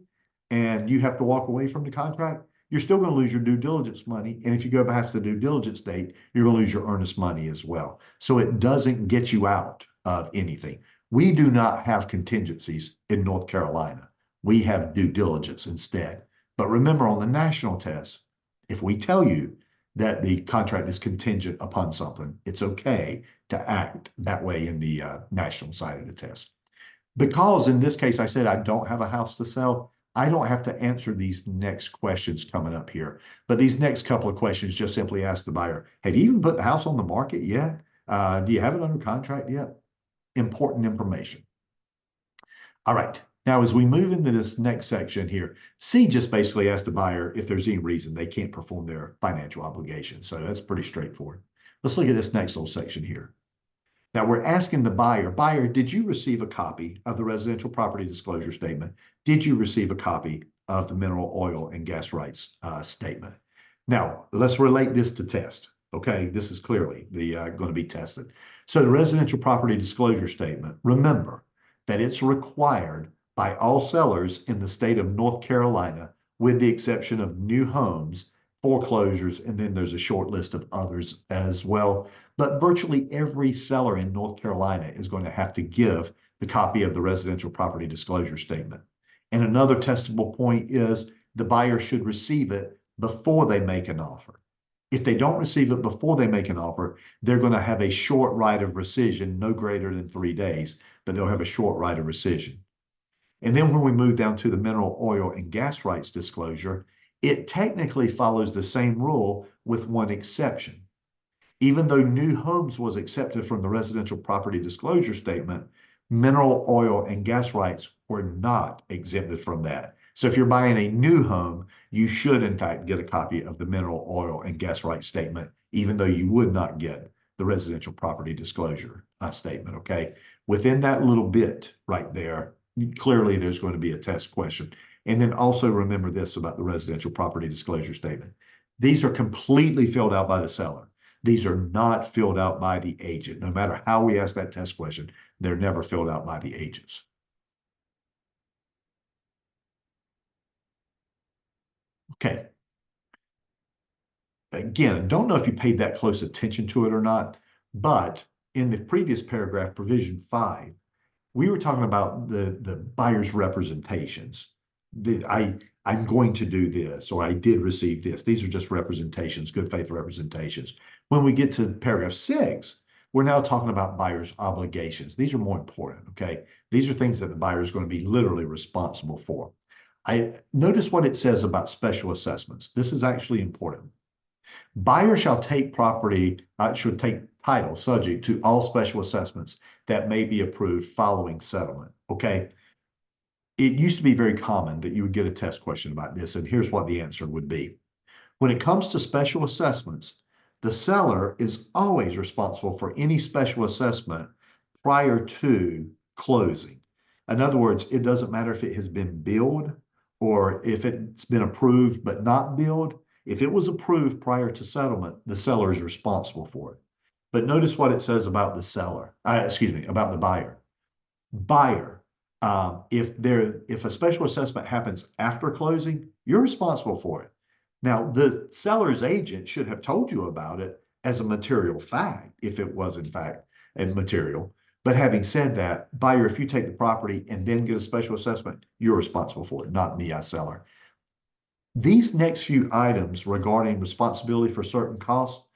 and you have to walk away from the contract, you're still going to lose your due diligence money. And if you go past the due diligence date, you're going to lose your earnest money as well. So it doesn't get you out of anything. We do not have contingencies in North Carolina. We have due diligence instead. But remember, on the national test, if we tell you that the contract is contingent upon something, it's okay to act that way in the national side of the test. Because in this case, I said I don't have a house to sell, I don't have to answer these next questions coming up here. But these next couple of questions just simply ask the buyer, have you even put the house on the market yet? Do you have it under contract yet? Important information. All right. Now, as we move into this next section here, C just basically asks the buyer if there's any reason they can't perform their financial obligation. So that's pretty straightforward. Let's look at this next little section here. Now, we're asking the buyer, did you receive a copy of the residential property disclosure statement? Did you receive a copy of the mineral oil and gas rights statement? Now, let's relate this to test. Okay, this is clearly going to be tested. So the residential property disclosure statement, remember that it's required by all sellers in the state of North Carolina, with the exception of new homes, foreclosures, and then there's a short list of others as well. But virtually every seller in North Carolina is going to have to give the copy of the residential property disclosure statement. And another testable point is the buyer should receive it before they make an offer. If they don't receive it before they make an offer, they're going to have a short right of rescission, no greater than 3 days, but they'll have a short right of rescission. And then when we move down to the mineral oil and gas rights disclosure, it technically follows the same rule with one exception. Even though new homes was accepted from the residential property disclosure statement, mineral oil and gas rights were not exempted from that. So if you're buying a new home, you should in fact get a copy of the mineral oil and gas rights statement, even though you would not get the residential property disclosure statement, okay? Within that little bit right there, clearly there's going to be a test question. And then also remember this about the residential property disclosure statement. These are completely filled out by the seller. These are not filled out by the agent. No matter how we ask that test question, they're never filled out by the agents. Okay. Again, don't know if you paid that close attention to it or not, but in the previous paragraph, provision 5, we were talking about the buyer's representations. I'm going to do this, or I did receive this. These are just representations, good faith representations. When we get to paragraph 6, we're now talking about buyer's obligations. These are more important, okay? These are things that the buyer is going to be literally responsible for. I notice what it says about special assessments. This is actually important. Buyer shall take should take title subject to all special assessments that may be approved following settlement, okay? It used to be very common that you would get a test question about this, and here's what the answer would be. When it comes to special assessments, the seller is always responsible for any special assessment prior to closing. In other words, it doesn't matter if it has been billed or if it's been approved but not billed. If it was approved prior to settlement, the seller is responsible for it. But notice what it says about the seller, about the buyer. Buyer, if a special assessment happens after closing, you're responsible for it. Now, the seller's agent should have told you about it as a material fact, if it was in fact a material. But having said that, buyer, if you take the property and then get a special assessment, you're responsible for it, not the seller. These next few items regarding responsibility for certain costs,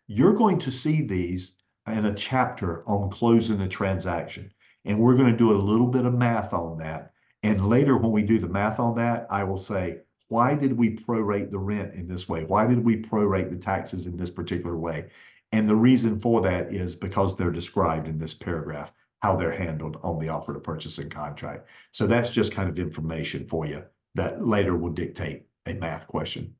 you're going to see these in a chapter on closing a transaction. And we're going to do a little bit of math on that. And later, when we do the math on that, I will say, why did we prorate the rent in this way? Why did we prorate the taxes in this particular way? And the reason for that is because they're described in this paragraph, how they're handled on the offer to purchase and contract. So that's just kind of information for you that later will dictate a math question.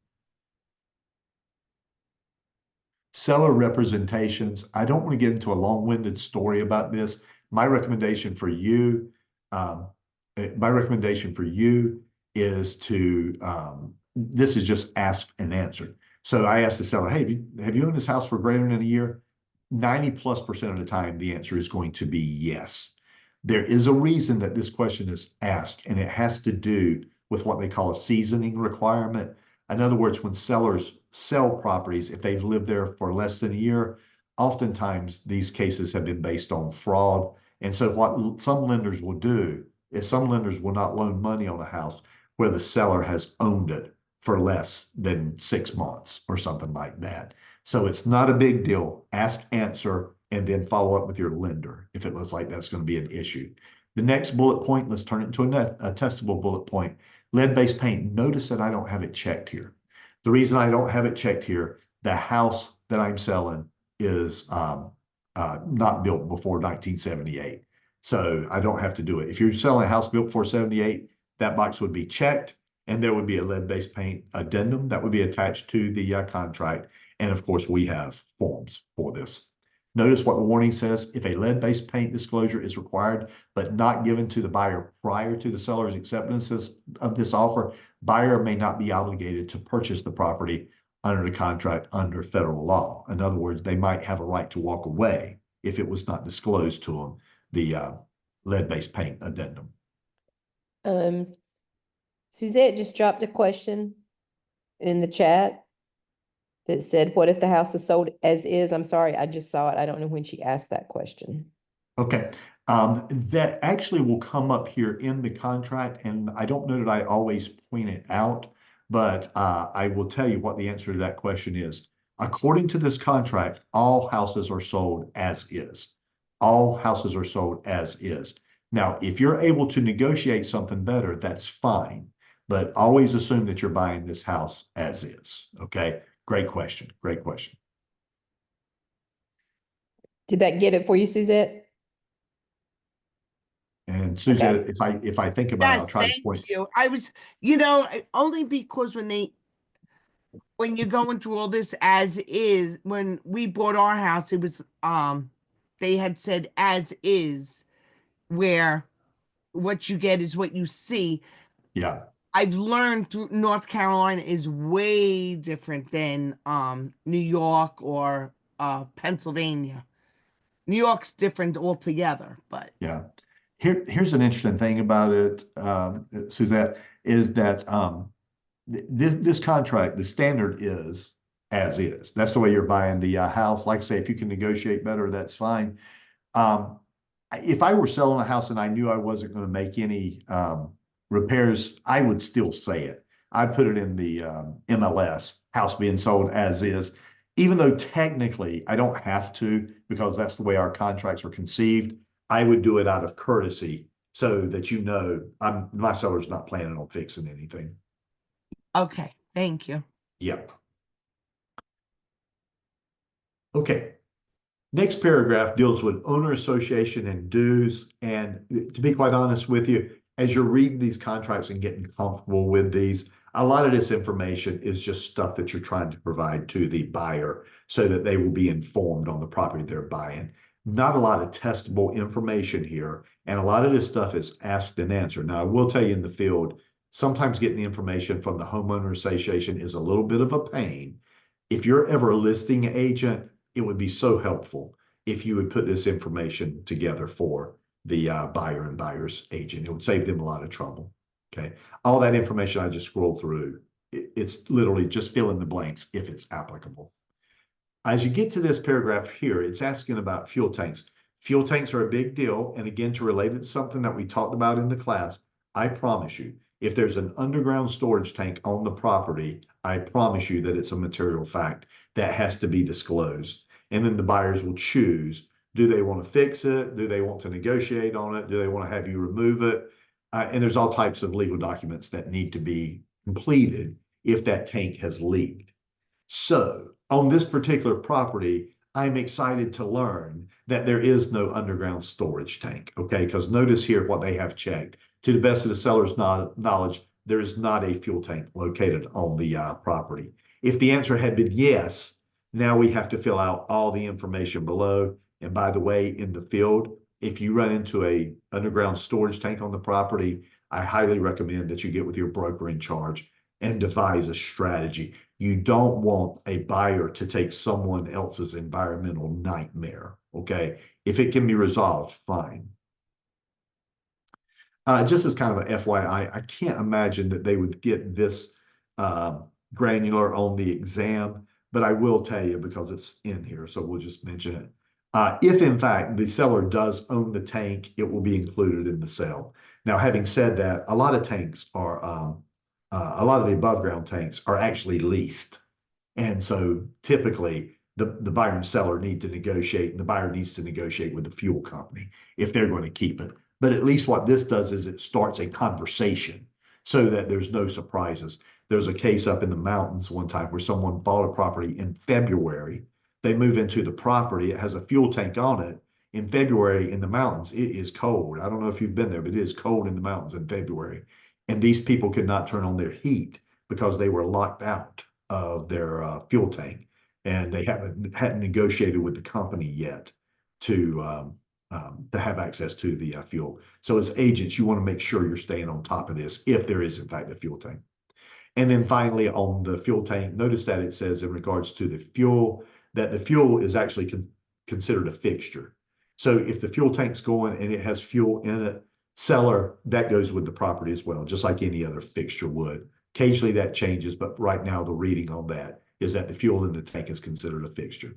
Seller representations. I don't want to get into a long-winded story about this. My recommendation for you, is to, this is just asked and answered. So I asked the seller, hey, have you owned this house for greater than a year? 90+% of the time, the answer is going to be yes. There is a reason that this question is asked, and it has to do with what they call a seasoning requirement. In other words, when sellers sell properties, if they've lived there for less than a year, oftentimes these cases have been based on fraud. And so what some lenders will do is some lenders will not loan money on a house where the seller has owned it for less than 6 months or something like that. So it's not a big deal. Ask, answer, and then follow up with your lender if it looks like that's going to be an issue. The next bullet point, let's turn it into a testable bullet point. Lead-based paint. Notice that I don't have it checked here. The reason I don't have it checked here, the house that I'm selling is not built before 1978. So I don't have to do it. If you're selling a house built before 78, that box would be checked and there would be a lead-based paint addendum that would be attached to the contract. And of course, we have forms for this. Notice what the warning says. If a lead-based paint disclosure is required, but not given to the buyer prior to the seller's acceptances of this offer, buyer may not be obligated to purchase the property under the contract under federal law. In other words, they might have a right to walk away if it was not disclosed to them, the lead-based paint addendum. Suzette just dropped a question in the chat that said, what if the house is sold as is? I'm sorry, I just saw it. I don't know when she asked that question. Okay. That actually will come up here in the contract, and I don't know that I always point it out, but I will tell you what the answer to that question is. According to this contract, all houses are sold as is. All houses are sold as is. Now, if you're able to negotiate something better, that's fine, but always assume that you're buying this house as is, okay? Great question, great question. Did that get it for you, Suzette? And Suzette, okay. if I think about it, I'll try to point. Thank you. I was, only because when you're going through all this as is, when we bought our house, it was, they had said as is, where what you get is what you see. Yeah. I've learned through North Carolina is way different than New York or Pennsylvania. New York's different altogether, but yeah. Here's an interesting thing about it, Suzette, is that this contract, the standard is as is. That's the way you're buying the house. Like I say, if you can negotiate better, that's fine. If I were selling a house and I knew I wasn't going to make any repairs, I would still say it. I'd put it in the MLS, house being sold as is, even though technically I don't have to because that's the way our contracts are conceived. I would do it out of courtesy so that my seller's not planning on fixing anything. okay, thank you. Yep. Okay. Next paragraph deals with owner association and dues. And to be quite honest with you, as you're reading these contracts and getting comfortable with these, a lot of this information is just stuff that you're trying to provide to the buyer so that they will be informed on the property they're buying. Not a lot of testable information here. And a lot of this stuff is asked and answered. Now, I will tell you in the field, sometimes getting the information from the homeowner association is a little bit of a pain. If you're ever a listing agent, it would be so helpful if you would put this information together for the buyer and buyer's agent. It would save them a lot of trouble. Okay. All that information I just scrolled through, it's literally just fill in the blanks if it's applicable. As you get to this paragraph here, it's asking about fuel tanks. Fuel tanks are a big deal. And again, to relate it to something that we talked about in the class, I promise you, if there's an underground storage tank on the property, I promise you that it's a material fact that has to be disclosed. And then the buyers will choose, do they want to fix it? Do they want to negotiate on it? Do they want to have you remove it? And there's all types of legal documents that need to be completed if that tank has leaked. So on this particular property, I'm excited to learn that there is no underground storage tank, okay? Because notice here what they have checked. To the best of the seller's knowledge, there is not a fuel tank located on the property. If the answer had been yes, now we have to fill out all the information below. And by the way, in the field, if you run into a underground storage tank on the property, I highly recommend that you get with your broker in charge and devise a strategy. You don't want a buyer to take someone else's environmental nightmare, okay? If it can be resolved, fine. Just as kind of an FYI, I can't imagine that they would get this granular on the exam, but I will tell you because it's in here, so we'll just mention it. If in fact the seller does own the tank, it will be included in the sale. Now, having said that, a lot of tanks are, a lot of the above ground tanks are actually leased. And so typically the buyer and seller need to negotiate, and the buyer needs to negotiate with the fuel company if they're going to keep it. But at least what this does is it starts a conversation so that there's no surprises. There's a case up in the mountains one time where someone bought a property in February. They move into the property. It has a fuel tank on it. In February in the mountains, it is cold. I don't know if you've been there, but it is cold in the mountains in February. And these people could not turn on their heat because they were locked out of their fuel tank. And they hadn't negotiated with the company yet to have access to the fuel. So as agents, you want to make sure you're staying on top of this if there is in fact a fuel tank. And then finally on the fuel tank, notice that it says in regards to the fuel, that the fuel is actually considered a fixture. So if the fuel tank's going and it has fuel in it, seller, that goes with the property as well, just like any other fixture would. Occasionally that changes, but right now the reading on that is that the fuel in the tank is considered a fixture.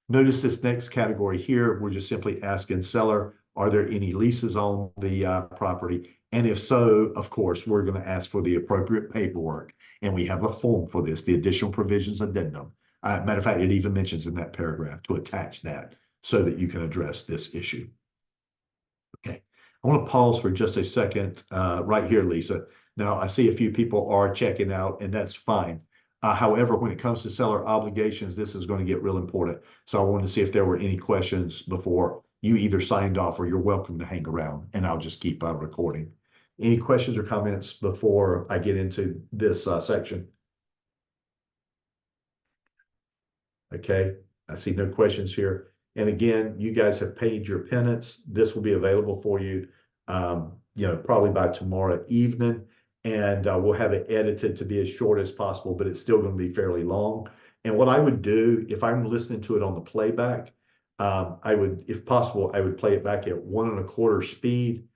Notice this next category here, we're just simply asking seller, are there any leases on the property? And if so, of course, we're going to ask for the appropriate paperwork. And we have a form for this, the additional provisions addendum. Matter of fact, it even mentions in that paragraph to attach that so that you can address this issue. Okay, I want to pause for just a second right here, Lisa. Now, I see a few people are checking out, and that's fine. However, when it comes to seller obligations, this is going to get real important. So I wanted to see if there were any questions before you either signed off, or you're welcome to hang around, and I'll just keep recording. Any questions or comments before I get into this section? Okay, I see no questions here. And again, you guys have paid your penance. This will be available for you, probably by tomorrow evening. And we'll have it edited to be as short as possible, but it's still going to be fairly long. And what I would do, if I'm listening to it on the playback, I would, if possible, I would play it back at 1 1/4 speed.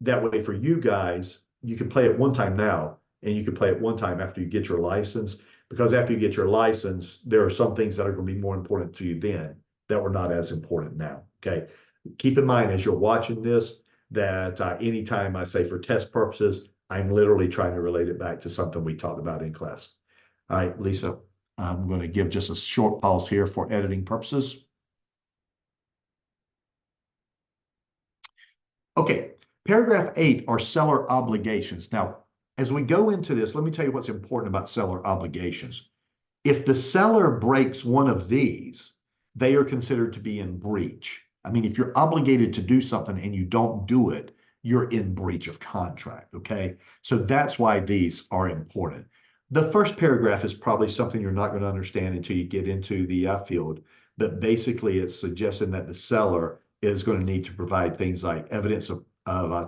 That way for you guys, you can play it one time now, and you can play it one time after you get your license. Because after you get your license, there are some things that are going to be more important to you then that were not as important now, okay? Keep in mind as you're watching this, that anytime I say for test purposes, I'm literally trying to relate it back to something we talked about in class. All right, Lisa, I'm going to give just a short pause here for editing purposes. Okay, paragraph 8 are seller obligations. Now, as we go into this, let me tell you what's important about seller obligations. If the seller breaks one of these, they are considered to be in breach. I mean, if you're obligated to do something and you don't do it, you're in breach of contract, okay? So that's why these are important. The first paragraph is probably something you're not going to understand until you get into the field, but basically it's suggesting that the seller is going to need to provide things like evidence of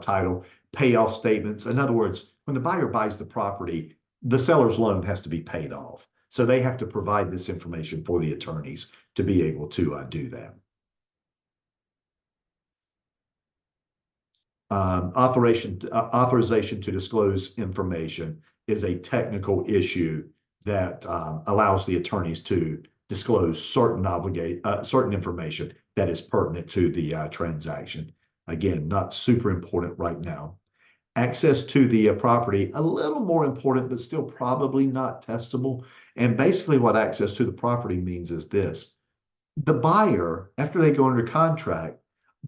title, payoff statements. In other words, when the buyer buys the property, the seller's loan has to be paid off. So they have to provide this information for the attorneys to be able to do that. Authorization to disclose information is a technical issue that allows the attorneys to disclose certain information that is pertinent to the transaction. Again, not super important right now. Access to the property, a little more important, but still probably not testable. And basically what access to the property means is this. The buyer, after they go under contract,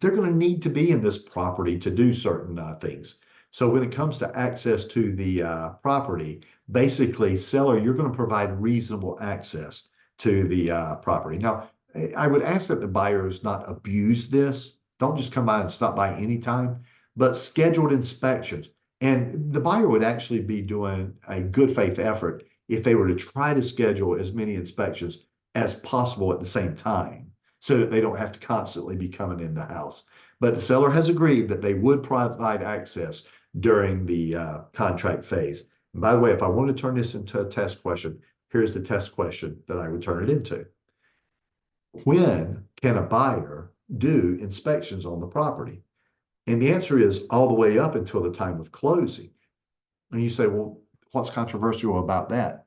they're going to need to be in this property to do certain things. So when it comes to access to the property, basically, seller, you're going to provide reasonable access to the property. Now, I would ask that the buyers not abuse this. Don't just come by and stop by anytime, but scheduled inspections. And the buyer would actually be doing a good faith effort if they were to try to schedule as many inspections as possible at the same time, so that they don't have to constantly be coming in the house. But the seller has agreed that they would provide access during the contract phase. And by the way, if I want to turn this into a test question, here's the test question that I would turn it into. When can a buyer do inspections on the property? And the answer is all the way up until the time of closing. And you say, well, what's controversial about that?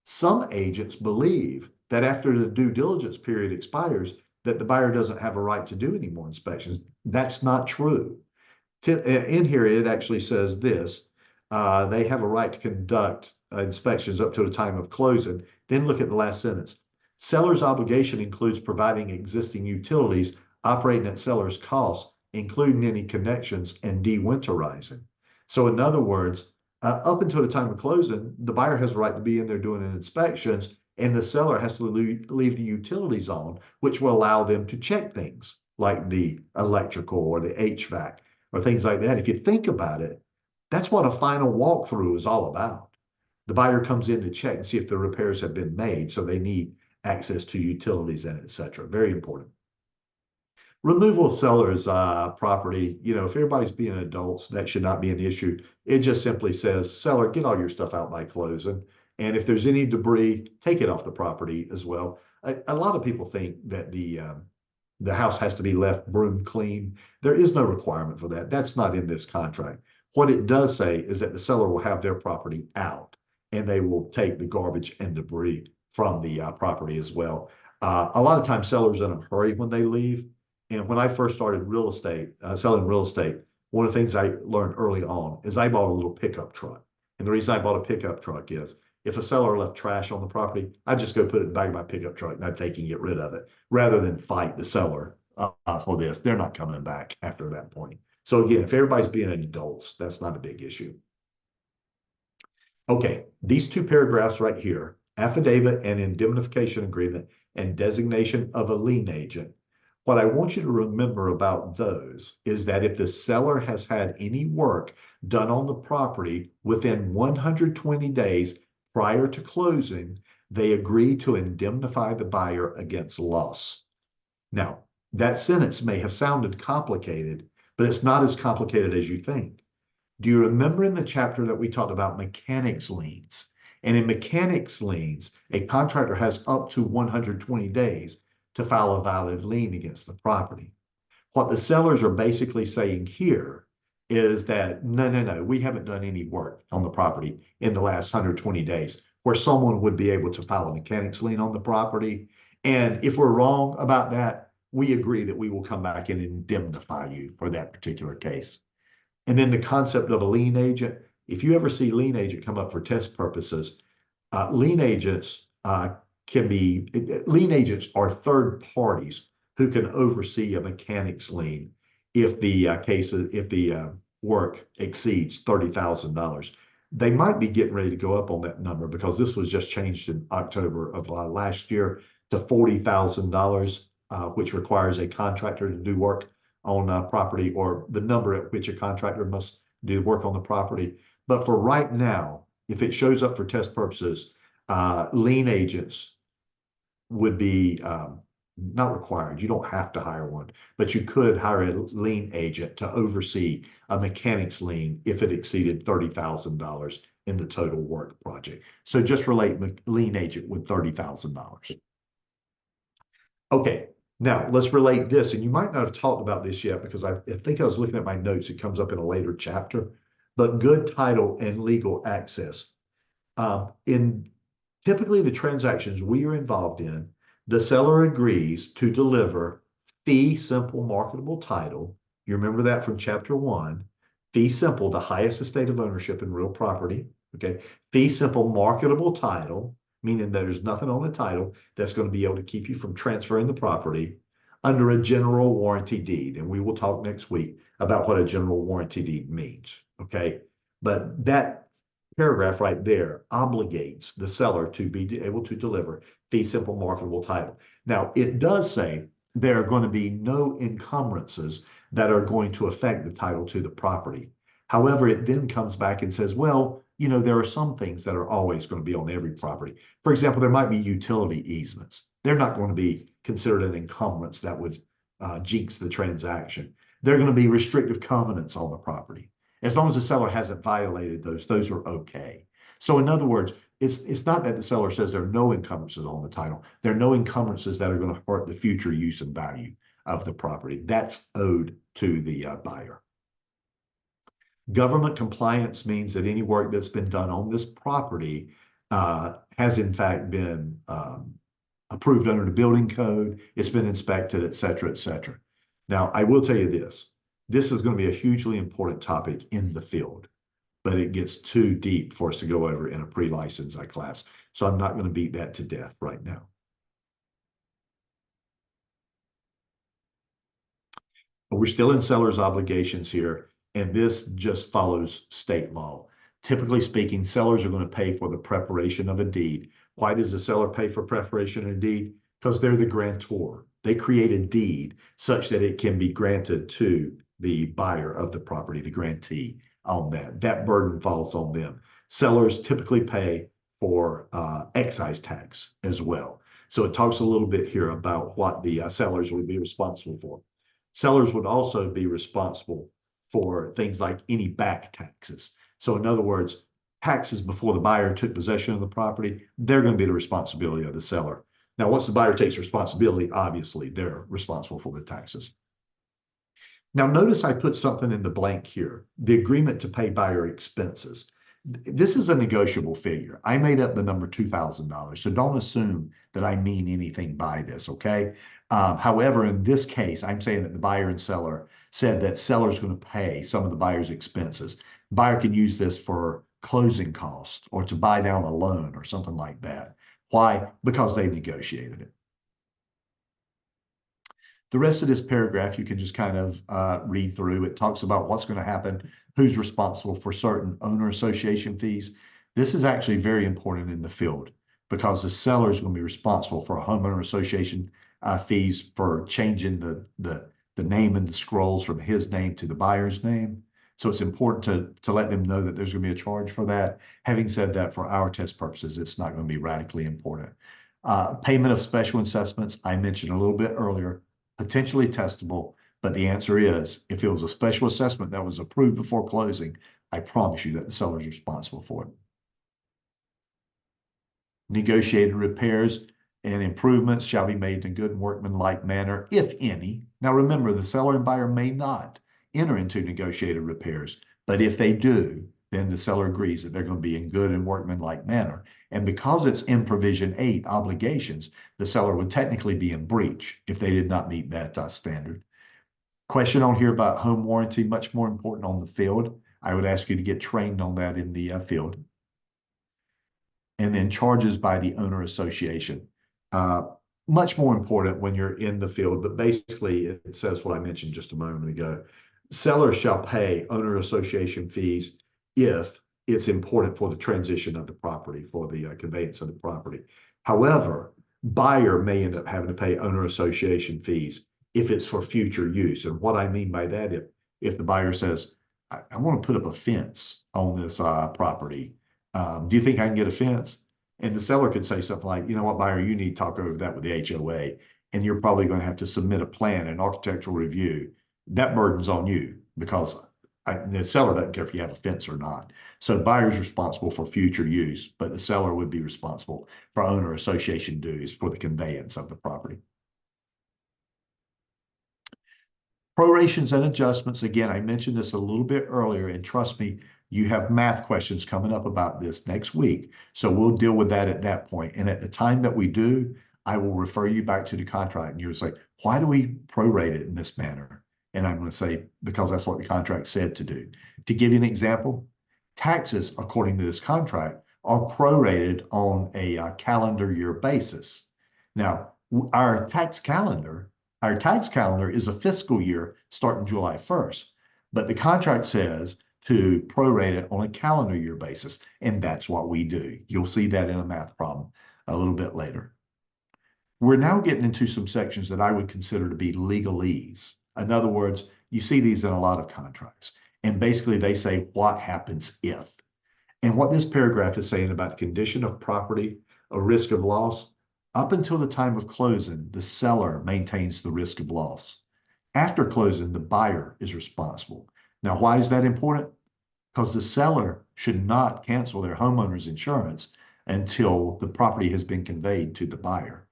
Some agents believe that after the due diligence period expires, that the buyer doesn't have a right to do any more inspections. That's not true. In here, it actually says this. They have a right to conduct inspections up to the time of closing. Then look at the last sentence. Seller's obligation includes providing existing utilities operating at seller's cost, including any connections and de-winterizing. So in other words, up until the time of closing, the buyer has a right to be in there doing inspections, and the seller has to leave the utilities on, which will allow them to check things like the electrical or the HVAC or things like that. If you think about it, that's what a final walkthrough is all about. The buyer comes in to check and see if the repairs have been made, so they need access to utilities and et cetera. Very important. Removal of seller's property, you know, if everybody's being adults, that should not be an issue. It just simply says, seller, get all your stuff out by closing. And if there's any debris, take it off the property as well. A lot of people think that the house has to be left broom clean. There is no requirement for that. That's not in this contract. What it does say is that the seller will have their property out, and they will take the garbage and debris from the property as well. A lot of times sellers are in a hurry when they leave. And when I first started real estate, selling real estate, one of the things I learned early on is I bought a little pickup truck. And the reason I bought a pickup truck is if a seller left trash on the property, I'd just go put it in the back of my pickup truck and I'd take and get rid of it rather than fight the seller for this. They're not coming back after that point. So again, if everybody's being adults, that's not a big issue. Okay, these two paragraphs right here, affidavit and indemnification agreement and designation of a lien agent. What I want you to remember about those is that if the seller has had any work done on the property within 120 days prior to closing, they agree to indemnify the buyer against loss. Now, that sentence may have sounded complicated, but it's not as complicated as you think. Do you remember in the chapter that we talked about mechanics liens? And in mechanics liens, a contractor has up to 120 days to file a valid lien against the property. What the sellers are basically saying here is that, no, we haven't done any work on the property in the last 120 days where someone would be able to file a mechanics lien on the property. And if we're wrong about that, we agree that we will come back and indemnify you for that particular case. And then the concept of a lien agent, if you ever see lien agent come up for test purposes, lien agents lien agents are third parties who can oversee a mechanics lien if the work exceeds $30,000. They might be getting ready to go up on that number because this was just changed in October of last year to $40,000, which requires a contractor to do work on property, or the number at which a contractor must do work on the property. But for right now, if it shows up for test purposes, lien agents would be not required. You don't have to hire one, but you could hire a lien agent to oversee a mechanics lien if it exceeded $30,000 in the total work project. So just relate lien agent with $30,000. Okay, now let's relate this, and you might not have talked about this yet because I think I was looking at my notes. It comes up in a later chapter, but good title and legal access. In typically the transactions we are involved in, the seller agrees to deliver fee simple marketable title. You remember that from chapter 1. Fee simple, the highest estate of ownership in real property. Okay. Fee simple marketable title, meaning that there's nothing on the title that's going to be able to keep you from transferring the property under a general warranty deed. And we will talk next week about what a general warranty deed means. Okay. But that paragraph right there obligates the seller to be able to deliver fee simple marketable title. Now, it does say there are going to be no encumbrances that are going to affect the title to the property. However, it then comes back and says, well, you know, there are some things that are always going to be on every property. For example, there might be utility easements. They're not going to be considered an encumbrance that would jinx the transaction. They're going to be restrictive covenants on the property. As long as the seller hasn't violated those are okay. So in other words, it's not that the seller says there are no encumbrances on the title. There are no encumbrances that are going to hurt the future use and value of the property. That's owed to the buyer. Government compliance means that any work that's been done on this property has in fact been approved under the building code. It's been inspected, et cetera, et cetera. Now, I will tell you this. This is going to be a hugely important topic in the field, but it gets too deep for us to go over in a pre-license class. So I'm not going to beat that to death right now. But we're still in seller's obligations here, and this just follows state law. Typically speaking, sellers are going to pay for the preparation of a deed. Why does the seller pay for preparation of a deed? Because they're the grantor. They create a deed such that it can be granted to the buyer of the property, the grantee on that. That burden falls on them. Sellers typically pay for excise tax as well. So it talks a little bit here about what the sellers would be responsible for. Sellers would also be responsible for things like any back taxes. So in other words, taxes before the buyer took possession of the property, they're going to be the responsibility of the seller. Now, once the buyer takes responsibility, obviously they're responsible for the taxes. Now, notice I put something in the blank here, the agreement to pay buyer expenses. This is a negotiable figure. I made up the number $2,000, so don't assume that I mean anything by this, okay? However, in this case, I'm saying that the buyer and seller said that seller's going to pay some of the buyer's expenses. The buyer can use this for closing costs or to buy down a loan or something like that. Why? Because they've negotiated it. The rest of this paragraph, you can just kind of read through. It talks about what's going to happen, who's responsible for certain owner association fees. This is actually very important in the field because the seller is going to be responsible for homeowner association fees for changing the name in the scrolls from his name to the buyer's name. So it's important to let them know that there's going to be a charge for that. Having said that, for our test purposes, it's not going to be radically important. Payment of special assessments, I mentioned a little bit earlier, potentially testable, but the answer is if it was a special assessment that was approved before closing, I promise you that the seller is responsible for it. Negotiated repairs and improvements shall be made in a good and workmanlike manner, if any. Now remember, the seller and buyer may not enter into negotiated repairs, but if they do, then the seller agrees that they're going to be in good and workmanlike manner. And because it's in provision 8 obligations, the seller would technically be in breach if they did not meet that standard. Question on here about home warranty, much more important on the field. I would ask you to get trained on that in the field. And then charges by the owner association. Much more important when you're in the field, but basically it says what I mentioned just a moment ago. Seller shall pay owner association fees if it's important for the transition of the property, for the conveyance of the property. However, buyer may end up having to pay owner association fees if it's for future use. And what I mean by that, if the buyer says, I want to put up a fence on this property, do you think I can get a fence? And the seller could say something like, you know what, buyer, you need to talk over that with the HOA, and you're probably going to have to submit a plan, an architectural review. That burden's on you because the seller doesn't care if you have a fence or not. So the buyer's responsible for future use, but the seller would be responsible for owner association dues for the conveyance of the property. Prorations and adjustments, again, I mentioned this a little bit earlier, and trust me, you have math questions coming up about this next week. So we'll deal with that at that point. And at the time that we do, I will refer you back to the contract and you'll say, why do we prorate it in this manner? And I'm going to say, because that's what the contract said to do. To give you an example, taxes, according to this contract, are prorated on a calendar year basis. Now, our tax calendar is a fiscal year starting July 1st, but the contract says to prorate it on a calendar year basis, and that's what we do. You'll see that in a math problem a little bit later. We're now getting into some sections that I would consider to be legalese. In other words, you see these in a lot of contracts, and basically they say what happens if. And what this paragraph is saying about condition of property, a risk of loss, up until the time of closing, the seller maintains the risk of loss. After closing, the buyer is responsible. Now, why is that important? Because the seller should not cancel their homeowner's insurance until the property has been conveyed to the buyer.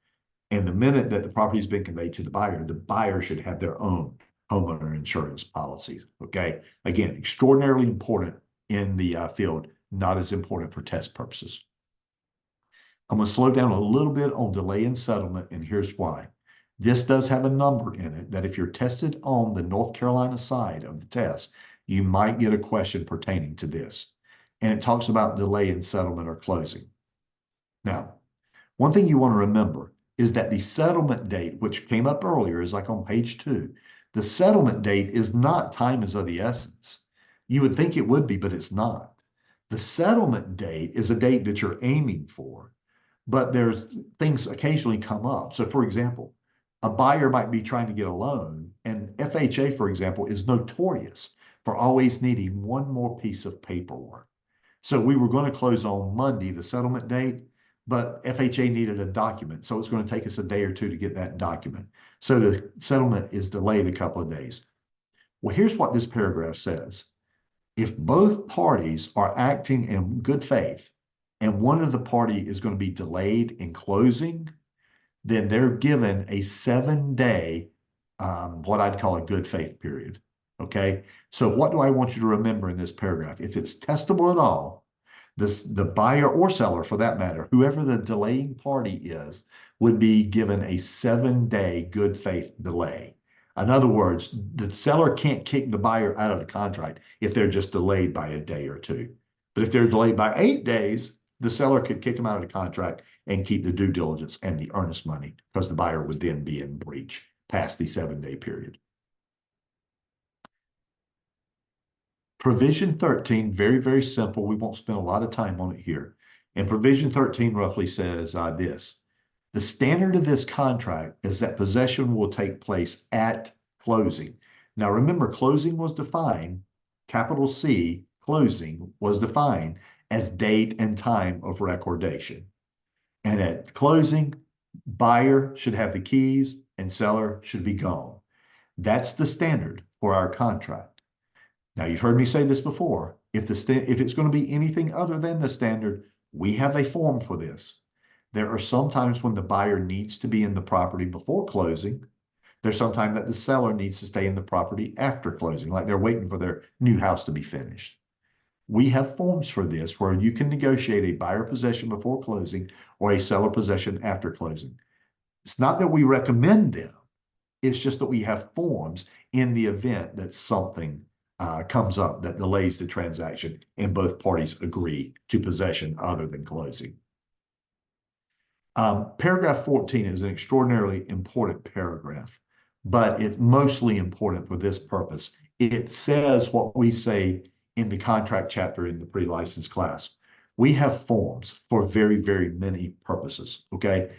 And the minute that the property has been conveyed to the buyer should have their own homeowner insurance policies. Okay. Again, extraordinarily important in the field, not as important for test purposes. I'm going to slow down a little bit on delay in settlement, and here's why. This does have a number in it that if you're tested on the North Carolina side of the test, you might get a question pertaining to this. And it talks about delay in settlement or closing. Now, one thing you want to remember is that the settlement date, which came up earlier, is like on page 2. The settlement date is not time is of the essence. You would think it would be, but it's not. The settlement date is a date that you're aiming for, but there's things occasionally come up. So for example, a buyer might be trying to get a loan, and FHA, for example, is notorious for always needing one more piece of paperwork. So we were going to close on Monday, the settlement date, but FHA needed a document. So it's going to take us a day or two to get that document. So the settlement is delayed a couple of days. Well, here's what this paragraph says. If both parties are acting in good faith and one of the party is going to be delayed in closing, then they're given a 7-day, what I'd call a good faith period. Okay. So what do I want you to remember in this paragraph? If it's testable at all, the buyer or seller, for that matter, whoever the delaying party is, would be given a 7-day good faith delay. In other words, the seller can't kick the buyer out of the contract if they're just delayed by a day or two. But if they're delayed by 8 days, the seller could kick them out of the contract and keep the due diligence and the earnest money, because the buyer would then be in breach past the 7-day period. Provision 13, very, very simple. We won't spend a lot of time on it here. And provision 13 roughly says this. The standard of this contract is that possession will take place at closing. Now remember, closing was defined, capital C, closing was defined as date and time of recordation. And at closing, buyer should have the keys and seller should be gone. That's the standard for our contract. Now, you've heard me say this before. If it's going to be anything other than the standard, we have a form for this. There are some times when the buyer needs to be in the property before closing. There's sometimes that the seller needs to stay in the property after closing, like they're waiting for their new house to be finished. We have forms for this where you can negotiate a buyer possession before closing or a seller possession after closing. It's not that we recommend them. It's just that we have forms in the event that something comes up that delays the transaction and both parties agree to possession other than closing. Paragraph 14 is an extraordinarily important paragraph, but it's mostly important for this purpose. It says what we say in the contract chapter in the pre-license class. We have forms for very, very many purposes, okay?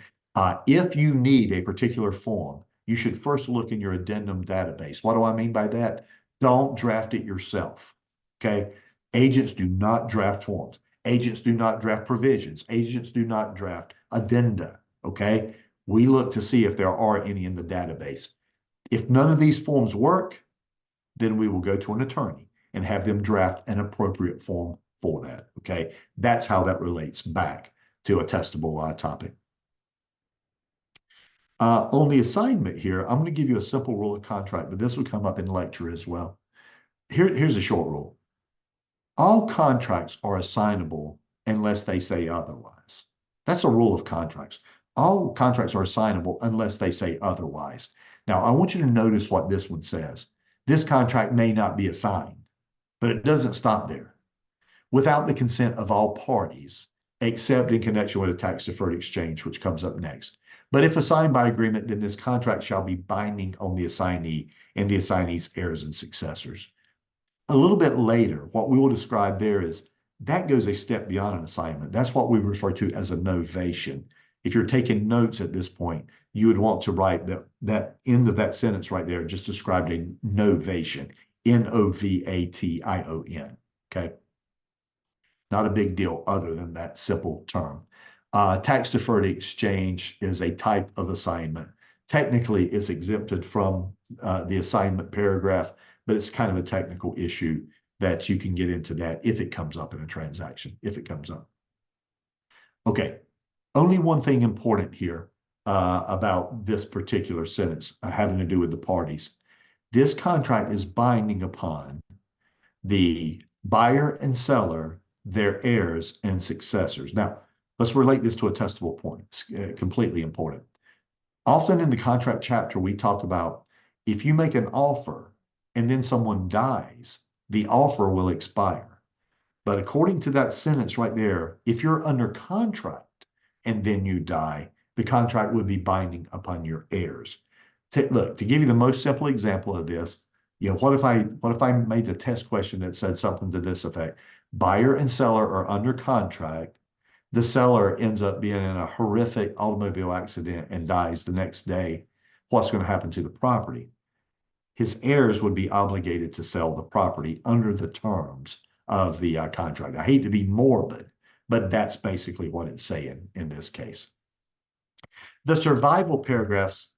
If you need a particular form, you should first look in your addendum database. What do I mean by that? Don't draft it yourself, okay? Agents do not draft forms. Agents do not draft provisions. Agents do not draft addenda, okay? We look to see if there are any in the database. If none of these forms work, then we will go to an attorney and have them draft an appropriate form for that, okay? That's how that relates back to a testable topic. On the assignment here, I'm going to give you a simple rule of contract, but this will come up in lecture as well. Here's a short rule. All contracts are assignable unless they say otherwise. That's a rule of contracts. All contracts are assignable unless they say otherwise. Now, I want you to notice what this one says. This contract may not be assigned, but it doesn't stop there. Without the consent of all parties, except in connection with a tax-deferred exchange, which comes up next. But if assigned by agreement, then this contract shall be binding on the assignee and the assignee's heirs and successors. A little bit later, what we will describe there is that goes a step beyond an assignment. That's what we refer to as a novation. If you're taking notes at this point, you would want to write that end of that sentence right there, just described a novation, N-O-V-A-T-I-O-N, okay? Not a big deal other than that simple term. Tax-deferred exchange is a type of assignment. Technically, it's exempted from the assignment paragraph, but it's kind of a technical issue that you can get into that if it comes up in a transaction, if it comes up. Okay, only one thing important here about this particular sentence having to do with the parties. This contract is binding upon the buyer and seller, their heirs and successors. Now, let's relate this to a testable point. It's completely important. Often in the contract chapter, we talk about if you make an offer and then someone dies, the offer will expire. But according to that sentence right there, if you're under contract and then you die, the contract would be binding upon your heirs. Look, to give you the most simple example of this, what if I made a test question that said something to this effect? Buyer and seller are under contract. The seller ends up being in a horrific automobile accident and dies the next day. What's going to happen to the property? His heirs would be obligated to sell the property under the terms of the contract. I hate to be morbid, but that's basically what it's saying in this case. The survival paragraphs,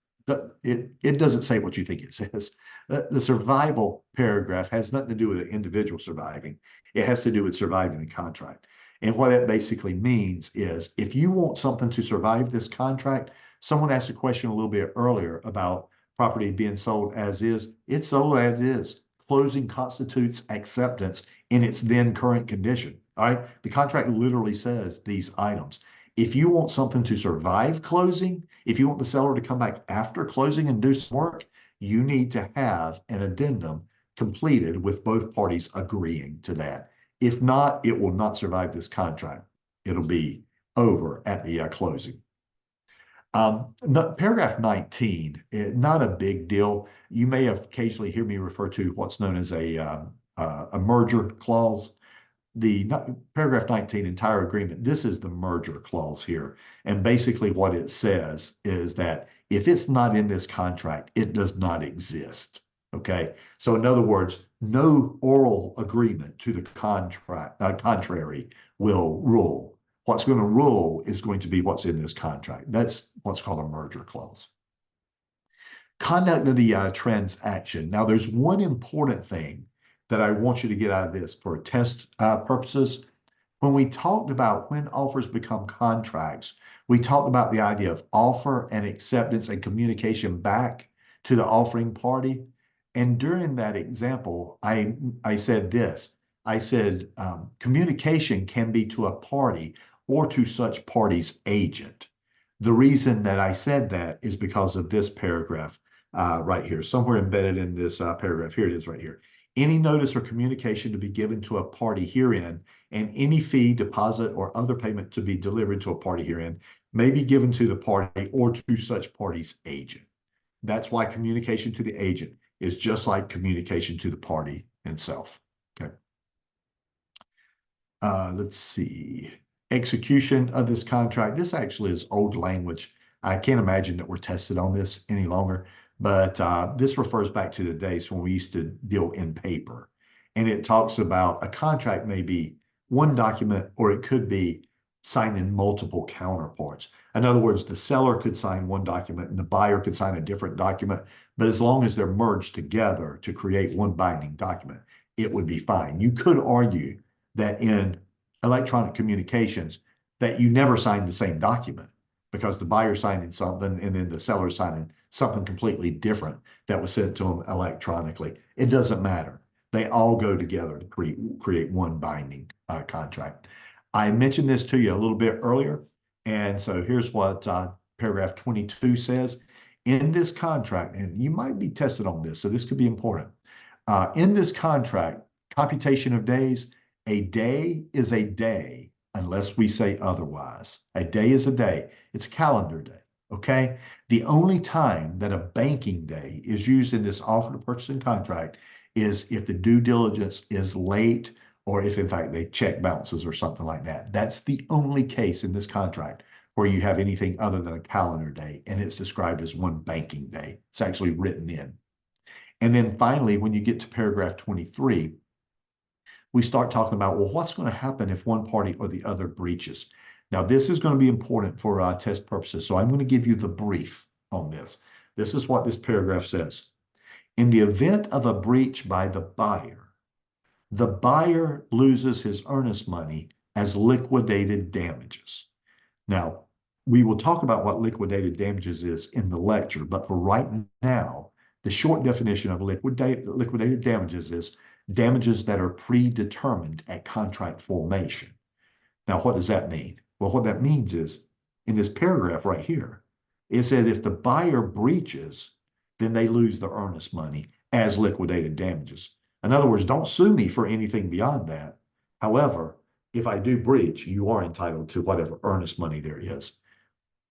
it doesn't say what you think it says. The survival paragraph has nothing to do with an individual surviving. It has to do with surviving the contract. And what that basically means is if you want something to survive this contract, someone asked a question a little bit earlier about property being sold as is. It's sold as is. Closing constitutes acceptance in its then current condition. All right. The contract literally says these items. If you want something to survive closing, if you want the seller to come back after closing and do some work, you need to have an addendum completed with both parties agreeing to that. If not, it will not survive this contract. It'll be over at the closing. Paragraph 19, not a big deal. You may have occasionally hear me refer to what's known as a merger clause. The paragraph 19 entire agreement, this is the merger clause here. And basically what it says is that if it's not in this contract, it does not exist. Okay. So in other words, no oral agreement to the contrary will rule. What's going to rule is going to be what's in this contract. That's what's called a merger clause. Conduct of the transaction. Now, there's one important thing that I want you to get out of this for test purposes. When we talked about when offers become contracts, we talked about the idea of offer and acceptance and communication back to the offering party. And during that example, I said this. I said communication can be to a party or to such party's agent. The reason that I said that is because of this paragraph right here, somewhere embedded in this paragraph. Here it is right here. Any notice or communication to be given to a party herein, and any fee, deposit, or other payment to be delivered to a party herein may be given to the party or to such party's agent. That's why communication to the agent is just like communication to the party itself. Okay. Let's see. Execution of this contract. This actually is old language. I can't imagine that we're tested on this any longer, but this refers back to the days when we used to deal in paper. And it talks about a contract may be one document, or it could be signed in multiple counterparts. In other words, the seller could sign one document and the buyer could sign a different document, but as long as they're merged together to create one binding document, it would be fine. You could argue that in electronic communications that you never sign the same document. because the buyer signing something and then the seller signing something completely different that was sent to them electronically. It doesn't matter. They all go together to create one binding contract. I mentioned this to you a little bit earlier, and so here's what paragraph 22 says. In this contract, and you might be tested on this, so this could be important. In this contract, computation of days, a day is a day unless we say otherwise. A day is a day. It's a calendar day, okay? The only time that a banking day is used in this offer to purchase and contract is if the due diligence is late or if, in fact, they check bounces or something like that. That's the only case in this contract where you have anything other than a calendar day, and it's described as one banking day. It's actually written in. And then finally, when you get to paragraph 23, we start talking about, well, what's going to happen if one party or the other breaches? Now, this is going to be important for test purposes, so I'm going to give you the brief on this. This is what this paragraph says. In the event of a breach by the buyer loses his earnest money as liquidated damages. Now, we will talk about what liquidated damages is in the lecture, but for right now, the short definition of liquidated damages is damages that are predetermined at contract formation. Now, what does that mean? Well, what that means is, in this paragraph right here, it said if the buyer breaches, then they lose their earnest money as liquidated damages. In other words, don't sue me for anything beyond that. However, if I do breach, you are entitled to whatever earnest money there is.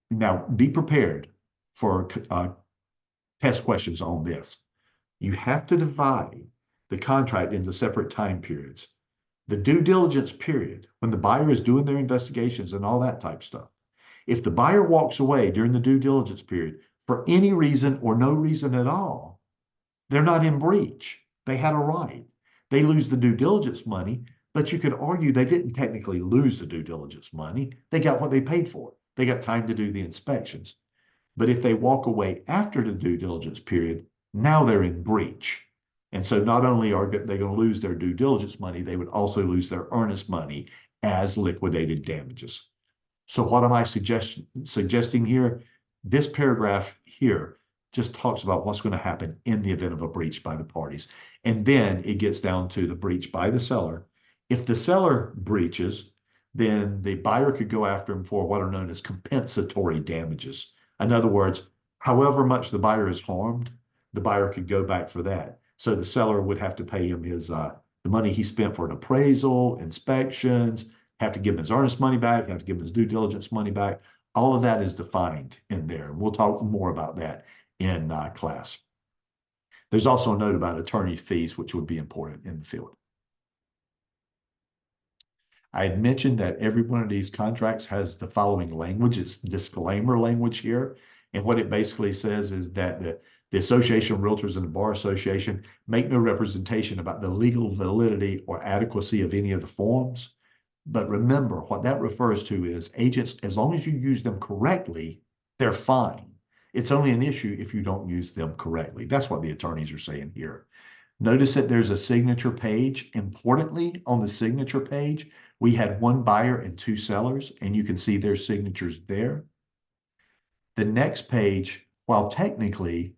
Now, be prepared for test questions on this. You have to divide the contract into separate time periods. The due diligence period, when the buyer is doing their investigations and all that type stuff. If the buyer walks away during the due diligence period for any reason or no reason at all, they're not in breach. They had a right. They lose the due diligence money, but you could argue they didn't technically lose the due diligence money. They got what they paid for. They got time to do the inspections. But if they walk away after the due diligence period, now they're in breach. And so not only are they going to lose their due diligence money, they would also lose their earnest money as liquidated damages. So what am I suggesting here? This paragraph here just talks about what's going to happen in the event of a breach by the parties. And then it gets down to the breach by the seller. If the seller breaches, then the buyer could go after him for what are known as compensatory damages. In other words, however much the buyer is harmed, the buyer could go back for that. So the seller would have to pay him his the money he spent for an appraisal, inspections, have to give him his earnest money back, have to give him his due diligence money back. All of that is defined in there. And we'll talk more about that in class. There's also a note about attorney fees, which would be important in the field. I had mentioned that every one of these contracts has the following language. It's disclaimer language here. And what it basically says is that the Association of Realtors and the Bar Association make no representation about the legal validity or adequacy of any of the forms. But remember, what that refers to is agents, as long as you use them correctly, they're fine. It's only an issue if you don't use them correctly. That's what the attorneys are saying here. Notice that there's a signature page. Importantly, on the signature page, we had one buyer and two sellers, and you can see their signatures there. The next page, while technically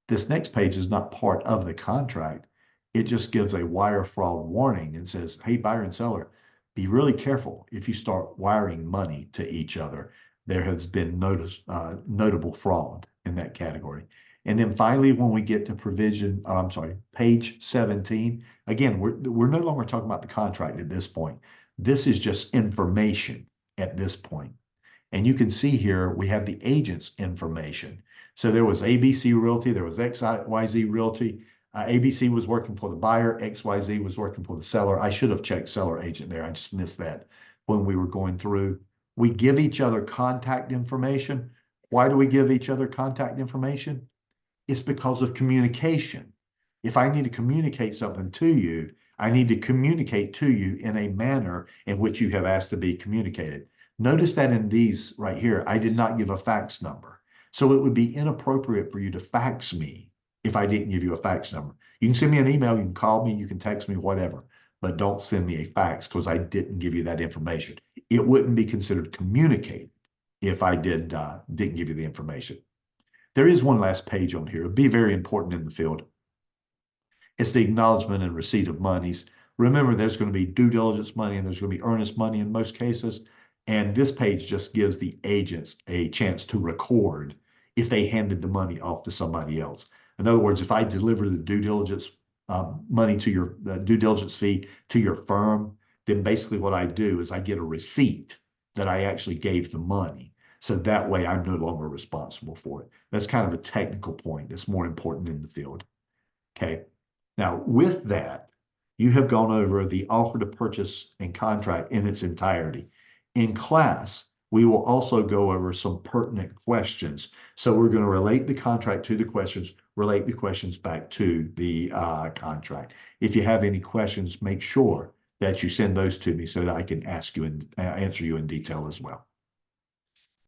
this next page is not part of the contract, it just gives a wire fraud warning and says, hey, buyer and seller, be really careful if you start wiring money to each other. There has been notable fraud in that category. And then finally, when we get to page 17, again, we're no longer talking about the contract at this point. This is just information at this point. And you can see here, we have the agent's information. So there was ABC Realty, there was XYZ Realty. ABC was working for the buyer, XYZ was working for the seller. I should have checked seller agent there. I just missed that when we were going through. We give each other contact information. Why do we give each other contact information? It's because of communication. If I need to communicate something to you, I need to communicate to you in a manner in which you have asked to be communicated. Notice that in these right here, I did not give a fax number. So it would be inappropriate for you to fax me if I didn't give you a fax number. You can send me an email, you can call me, you can text me, whatever, but don't send me a fax because I didn't give you that information. It wouldn't be considered communicated if I didn't give you the information. There is one last page on here. It'll be very important in the field. It's the acknowledgement and receipt of monies. Remember, there's going to be due diligence money and there's going to be earnest money in most cases. And this page just gives the agents a chance to record if they handed the money off to somebody else. In other words, if I deliver the due diligence money to your due diligence fee to your firm, then basically what I do is I get a receipt that I actually gave the money. So that way I'm no longer responsible for it. That's kind of a technical point that's more important in the field. Okay. Now, with that, you have gone over the offer to purchase and contract in its entirety. In class, we will also go over some pertinent questions. So we're going to relate the contract to the questions, relate the questions back to the contract. If you have any questions, make sure that you send those to me so that I can ask you and answer you in detail as well.